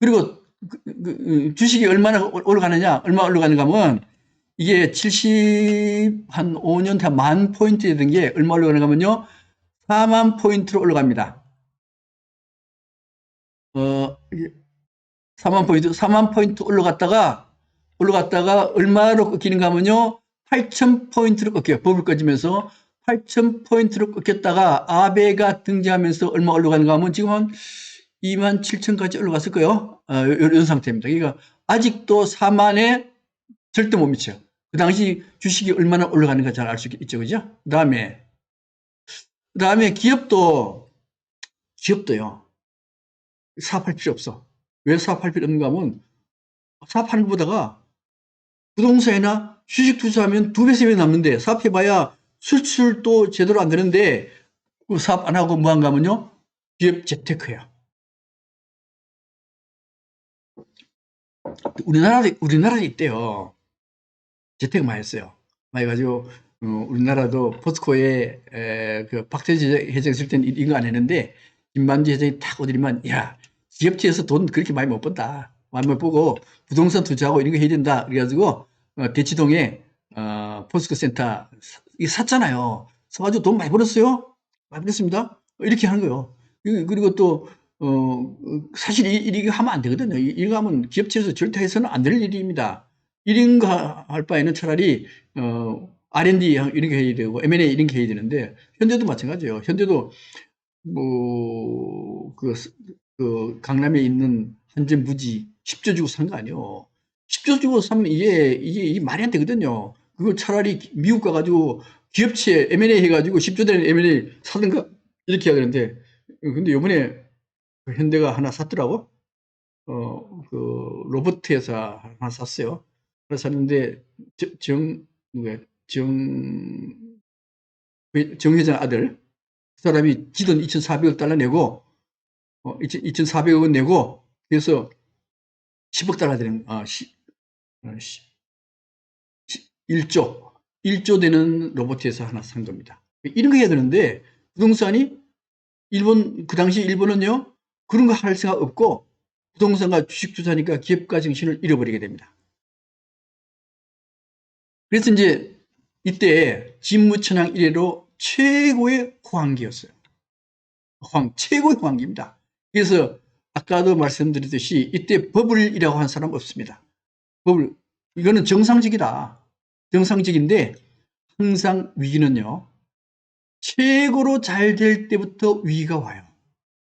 Speaker 1: 그리고 주식이 얼마나 올라가느냐, 얼마 올라가는가 하면 이게 70한 5년 다 만 포인트 되던 게 얼마 올라가는가 하면요, 4만 포인트로 올라갑니다. 4만 포인트 올라갔다가 얼마로 꺾이는가 하면요, 8천 포인트로 꺾여요. 버블 꺼지면서 8천 포인트로 꺾였다가 아베가 등장하면서 얼마 올라가는가 하면 지금 한 2만 7천까지 올라갔을 거예요. 이런 상태입니다. 그러니까 아직도 4만에 절대 못 미쳐요. 그 당시 주식이 얼마나 올라가는가 잘 알 수 있죠. 그죠? 그 다음에 기업도요. 사업할 필요 없어. 왜 사업할 필요 없는가 하면 사업하는 것보다가 부동산이나 주식 투자하면 2배, 3배 남는데 사업해봐야 수출도 제대로 안 되는데 그 사업 안 하고 뭐 한가 하면요. 기업 재테크야. 우리나라도 있대요. 재테크 많이 했어요. 많이 해가지고, 우리나라도 포스코에, 그 박태지 회장 있을 때는 이거 안 했는데, 김만지 회장이 딱 오더니만, 야, 기업체에서 돈 그렇게 많이 못 번다. 많이 못 보고, 부동산 투자하고 이런 거 해야 된다. 그래가지고, 대치동에, 포스코 센터, 이거 샀잖아요. 사가지고 돈 많이 벌었어요. 많이 벌었습니다. 이렇게 하는 거예요. 그리고 또, 사실 이거 하면 안 되거든요. 이거 하면 기업체에서 절대 해서는 안 될 일입니다. 이런 거 할 바에는 차라리, R&D 이런 게 해야 되고, M&A 이런 게 해야 되는데, 현대도 마찬가지예요. 현대도, 그 강남에 있는 한전 부지 10조 주고 산 거 아니에요. 10조 주고 사면 이게 말이 안 되거든요. 그거 차라리 미국 가가지고 기업체 M&A 해가지고 10조 되는 M&A 사든가 이렇게 해야 되는데, 근데 요번에 현대가 하나 샀더라고. 그 로봇 회사 하나 샀어요. 그래서 샀는데 정 회장 아들 그 사람이 지돈 2,400억 달러 내고 2,400억 원 내고 그래서 10억 달러 되는 1조 되는 로봇 회사 하나 산 겁니다. 이런 거 해야 되는데 부동산이 그 당시 일본은요 그런 거 할 생각 없고 부동산과 주식 투자니까 기업가 정신을 잃어버리게 됩니다. 그래서 이제 이때 진무천왕 이래로 최고의 호황기였어요. 최고의 호황기입니다. 그래서 아까도 말씀드렸듯이 이때 버블이라고 한 사람 없습니다. 버블, 이거는 정상적이다. 정상적인데 항상 위기는요. 최고로 잘 될 때부터 위기가 와요.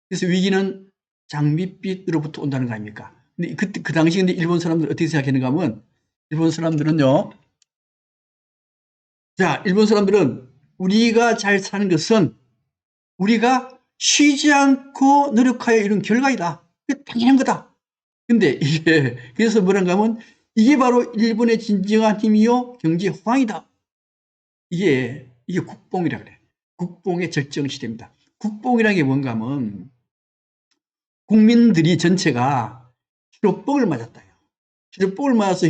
Speaker 1: 그래서 위기는 장밋빛으로부터 온다는 거 아닙니까? 근데 그 당시 근데 일본 사람들 어떻게 생각했는가 하면 일본 사람들은요. 자, 일본 사람들은 우리가 잘 사는 것은 우리가 쉬지 않고 노력하여 이룬 결과이다. 그게 당연한 거다. 근데 이게 그래서 뭐란가 하면 이게 바로 일본의 진정한 힘이요 경제 호황이다. 이게 국뽕이라 그래. 국뽕의 절정 시대입니다. 국뽕이라는 게 뭔가 하면 국민들이 전체가 히로뽕을 맞았다. 히로뽕을 맞아서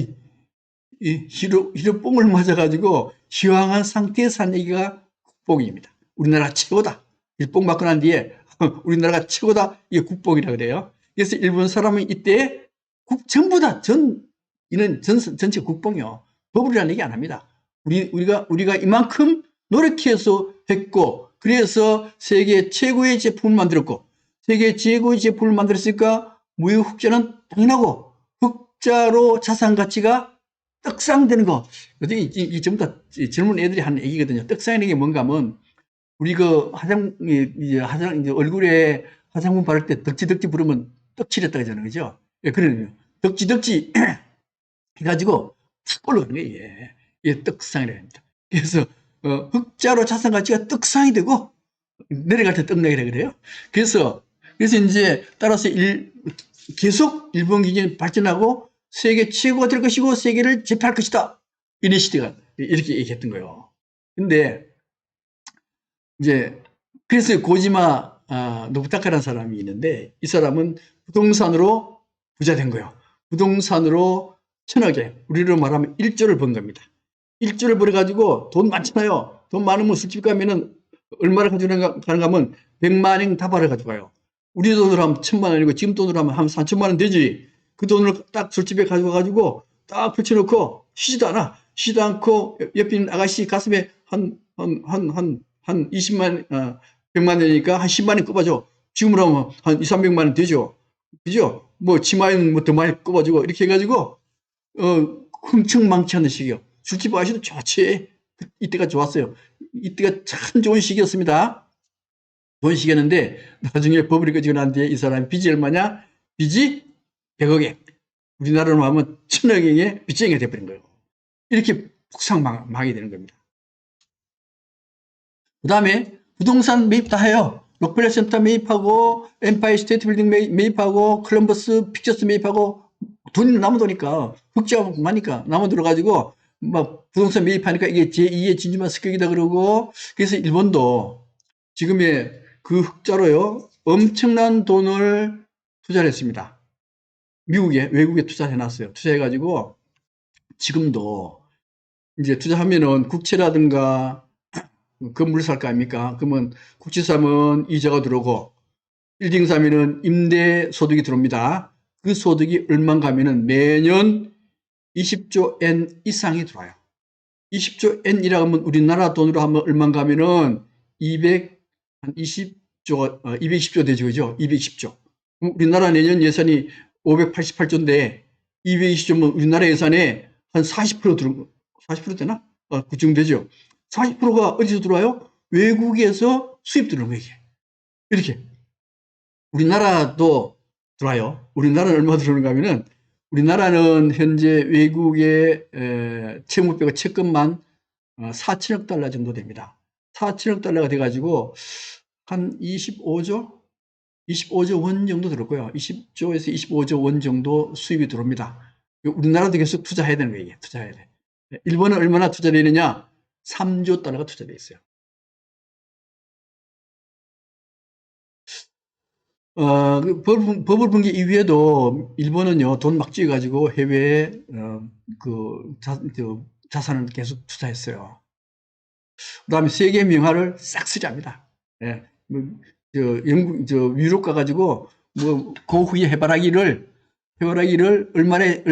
Speaker 1: 히로뽕을 맞아가지고 희왕한 상태에 산 얘기가 국뽕입니다. 우리나라 최고다. 일뽕 맞고 난 뒤에 우리나라가 최고다. 이게 국뽕이라 그래요. 그래서 일본 사람은 이때 전부 다 이는 전체 국뽕이요. 버블이라는 얘기 안 합니다. 우리가 이만큼 노력해서 했고, 그래서 세계 최고의 제품을 만들었고, 세계 최고의 제품을 만들었으니까 무역 흑자는 당연하고, 흑자로 자산 가치가 떡상되는 거. 이 전부 다 젊은 애들이 하는 얘기거든요. 떡상이라는 게 뭔가 하면, 우리 이제 얼굴에 화장품 바를 때 덕지덕지 부르면 떡칠했다 그러잖아요. 그죠? 예, 그러네요. 덕지덕지 해가지고 탁 올라가는 거예요. 이게 떡상이라고 합니다. 그래서, 흑자로 자산 가치가 떡상이 되고, 내려갈 때 떡락이라 그래요. 그래서 이제 따라서 계속 일본 경제는 발전하고 세계 최고가 될 것이고 세계를 제패할 것이다. 이런 시대가 이렇게 얘기했던 거예요. 근데 이제 그래서 고지마 노부타카라는 사람이 있는데 이 사람은 부동산으로 부자 된 거예요. 부동산으로 천억에 우리로 말하면 1조를 번 겁니다. 1조를 벌어가지고 돈 많잖아요. 돈 많으면 술집 가면은 얼마를 가져가는가 하면 100만 원 다 벌어가지고 가요. 우리 돈으로 하면 1000만 원이고 지금 돈으로 하면 한 3천만 원 되지. 그 돈을 딱 술집에 가져가가지고 딱 붙여놓고 쉬지도 않아. 쉬지도 않고 옆에 있는 아가씨 가슴에 한 20만, 100만 원이니까 한 10만 원 꼽아줘. 지금으로 하면 한 2, 300만 원 되죠. 그죠? 뭐 치마에는 뭐 더 많이 꼽아주고 이렇게 해가지고 흥청망청하는 시기요. 술집 아가씨도 좋지. 이때가 좋았어요. 이때가 참 좋은 시기였습니다. 좋은 시기였는데 나중에 버블이 꺼지고 난 뒤에 이 사람이 빚이 얼마냐? 빚이 100억에 우리나라로 하면 1000억에 빚쟁이가 돼버린 거예요. 이렇게 폭삭 망하게 되는 겁니다. 그 다음에 부동산 매입 다 해요. 록펠러 센터 매입하고 엠파이어 스테이트 빌딩 매입하고 콜럼버스 픽처스 매입하고 돈이 남아 도니까 흑자가 많으니까 남아 들어가지고 막 부동산 매입하니까 이게 제2의 진주만 습격이다 그러고 그래서 일본도 지금의 그 흑자로요 엄청난 돈을 투자를 했습니다. 외국에 투자해 놨어요. 투자해 가지고 지금도 이제 투자하면은 국채라든가 건물 살 거 아닙니까? 그러면 국채 사면 이자가 들어오고 빌딩 사면은 임대 소득이 들어옵니다. 그 소득이 얼마인가 하면은 매년 20조 엔 이상이 들어와요. 20조 엔이라고 하면 우리나라 돈으로 하면 얼마인가 하면은 220조 되죠. 그죠? 220조. 우리나라 내년 예산이 588조인데 220조면 우리나라 예산에 한 40% 들어, 40% 되나? 그쯤 되죠. 40%가 어디서 들어와요? 외국에서 수입 들어오는 거예요. 이렇게. 우리나라도 들어와요. 우리나라는 얼마 들어오는가 하면은 우리나라는 현재 외국의 채무배가 채권만 4천억 달러 정도 됩니다. 4천억 달러가 돼가지고 한 25조 원 정도 들었고요. 20조에서 25조 원 정도 수입이 들어옵니다. 우리나라도 계속 투자해야 되는 거예요. 투자해야 돼. 일본은 얼마나 투자되어 있느냐? 3조 달러가 투자되어 있어요. 버블 붕괴 이후에도 일본은요, 돈 막 쥐어가지고 해외에, 자산을 계속 투자했어요. 그 다음에 세계 명화를 싹 쓰자합니다. 예. 유럽 가가지고, 고흐의 해바라기를 얼마에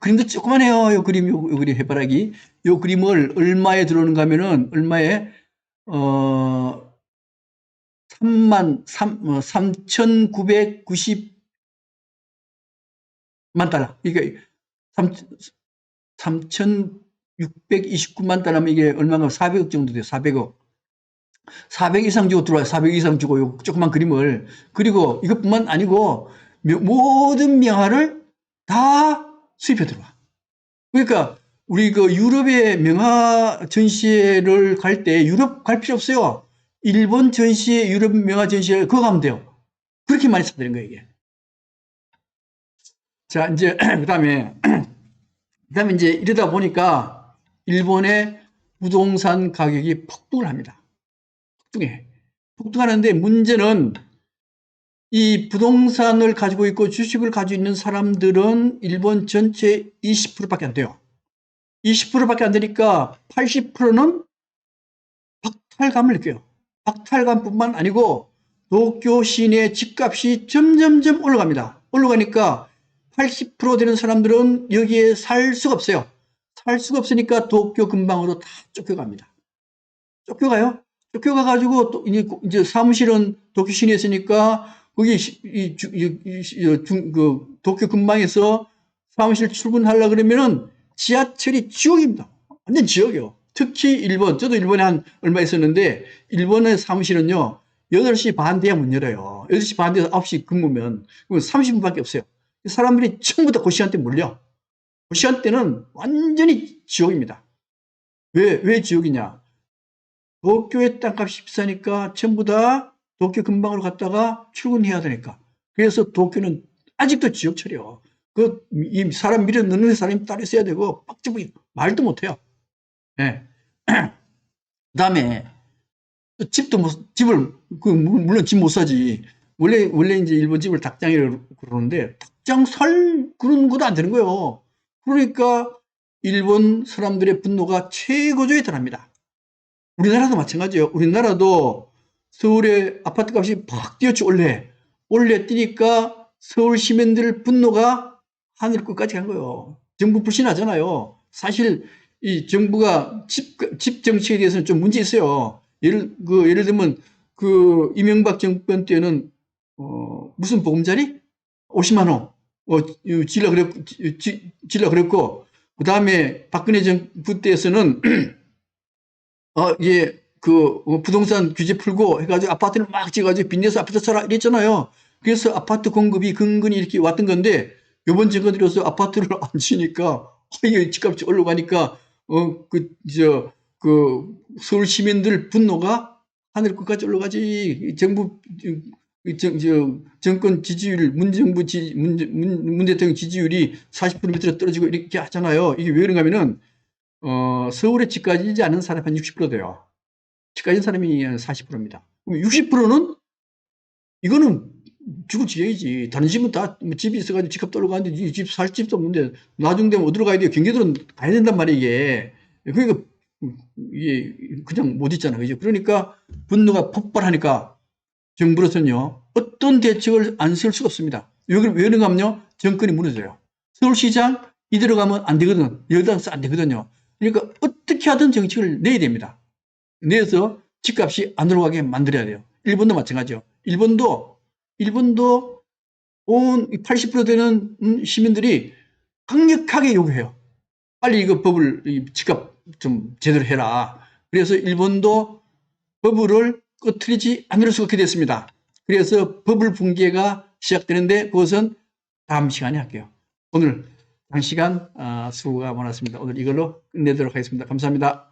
Speaker 1: 그림도 조그만해요. 요 그림 해바라기. 요 그림을 얼마에 들어오는가 하면은, 얼마에, 3,990만 달러. 이게 3,629만 달러면 이게 얼마가 400억 정도 돼요. 400억. 400 이상 주고 들어와요. 400 이상 주고 요 조그만 그림을. 그리고 이것뿐만 아니고 모든 명화를 다 수입해 들어와. 그러니까 우리 그 유럽의 명화 전시회를 갈 때 유럽 갈 필요 없어요. 일본 전시회, 유럽 명화 전시회 그거 가면 돼요. 그렇게 많이 사들인 거예요, 이게. 자, 이제 그다음에 이제 이러다 보니까 일본의 부동산 가격이 폭등을 합니다. 폭등해. 폭등하는데 문제는 이 부동산을 가지고 있고 주식을 가지고 있는 사람들은 일본 전체 20%밖에 안 돼요. 20%밖에 안 되니까 80%는 박탈감을 느껴요. 박탈감뿐만 아니고 도쿄 시내 집값이 점점점 올라갑니다. 올라가니까 80% 되는 사람들은 여기에 살 수가 없어요. 살 수가 없으니까 도쿄 근방으로 다 쫓겨갑니다. 쫓겨가요. 쫓겨가가지고 또 이제 사무실은 도쿄 시내에 있으니까 거기 도쿄 근방에서 사무실 출근하려 그러면은 지하철이 지옥입니다. 완전 지옥이요. 특히 일본, 저도 일본에 한 얼마 있었는데 일본의 사무실은요 8시 반 돼야 문 열어요. 8시 반 돼서 9시 근무면 30분밖에 없어요. 사람들이 전부 다 그 시간대 몰려. 그 시간대는 완전히 지옥입니다. 왜 지옥이냐? 도쿄의 땅값이 비싸니까 전부 다 도쿄 근방으로 갔다가 출근해야 되니까. 그래서 도쿄는 아직도 지옥철이요. 이 사람 밀어 넣는 사람이 따로 있어야 되고, 빡집이 말도 못해요. 예. 그 다음에 집도 집을, 물론 집 못 사지. 원래 이제 일본 집을 닭장이라고 그러는데, 닭장 그런 것도 안 되는 거예요. 그러니까 일본 사람들의 분노가 최고조에 달합니다. 우리나라도 마찬가지예요. 우리나라도 서울의 아파트 값이 팍 뛰었죠, 원래 뛰니까 서울 시민들 분노가 하늘 끝까지 간 거예요. 정부 불신하잖아요. 사실 이 정부가 집 정책에 대해서는 좀 문제 있어요. 예를 들면 이명박 정권 때는 무슨 보금자리? 50만 원. 질라 그랬고, 그 다음에 박근혜 정부 때에서는 예, 부동산 규제 풀고 해가지고 아파트를 막 지어가지고 빚내서 아파트 사라 이랬잖아요. 그래서 아파트 공급이 근근히 이렇게 왔던 건데, 요번 정권 들어서 아파트를 안 지니까, 이게 집값이 올라가니까, 서울 시민들 분노가 하늘 끝까지 올라가지. 정권 지지율, 문 대통령 지지율이 40% 밑으로 떨어지고 이렇게 하잖아요. 이게 왜 그런가 하면은, 서울에 집 가지지 않은 사람이 한 60% 돼요. 집 가진 사람이 한 40%입니다. 그럼 60%는 이거는 죽을 지경이지. 다른 집은 다 집이 있어가지고 집값 떨어가는데 이 집 살 집도 없는데 나중 되면 어디로 가야 돼요? 경기도는 가야 된단 말이에요, 이게. 그러니까 이게 그냥 못 있잖아. 그죠? 그러니까 분노가 폭발하니까 정부로서는요, 어떤 대책을 안 쓸 수가 없습니다. 왜 그런가 하면요, 정권이 무너져요. 서울시장 이대로 가면 안 되거든. 여당서 안 되거든요. 그러니까 어떻게 하든 정책을 내야 됩니다. 내서 집값이 안 올라가게 만들어야 돼요. 일본도 마찬가지요. 일본도 온 80% 되는 시민들이 강력하게 요구해요. 빨리 이거 집값 좀 제대로 해라. 그래서 일본도 버블을 꺼트리지 않을 수 없게 됐습니다. 그래서 버블 붕괴가 시작되는데 그것은 다음 시간에 할게요. 오늘 장시간 수고가 많았습니다. 오늘 이걸로 끝내도록 하겠습니다. 감사합니다.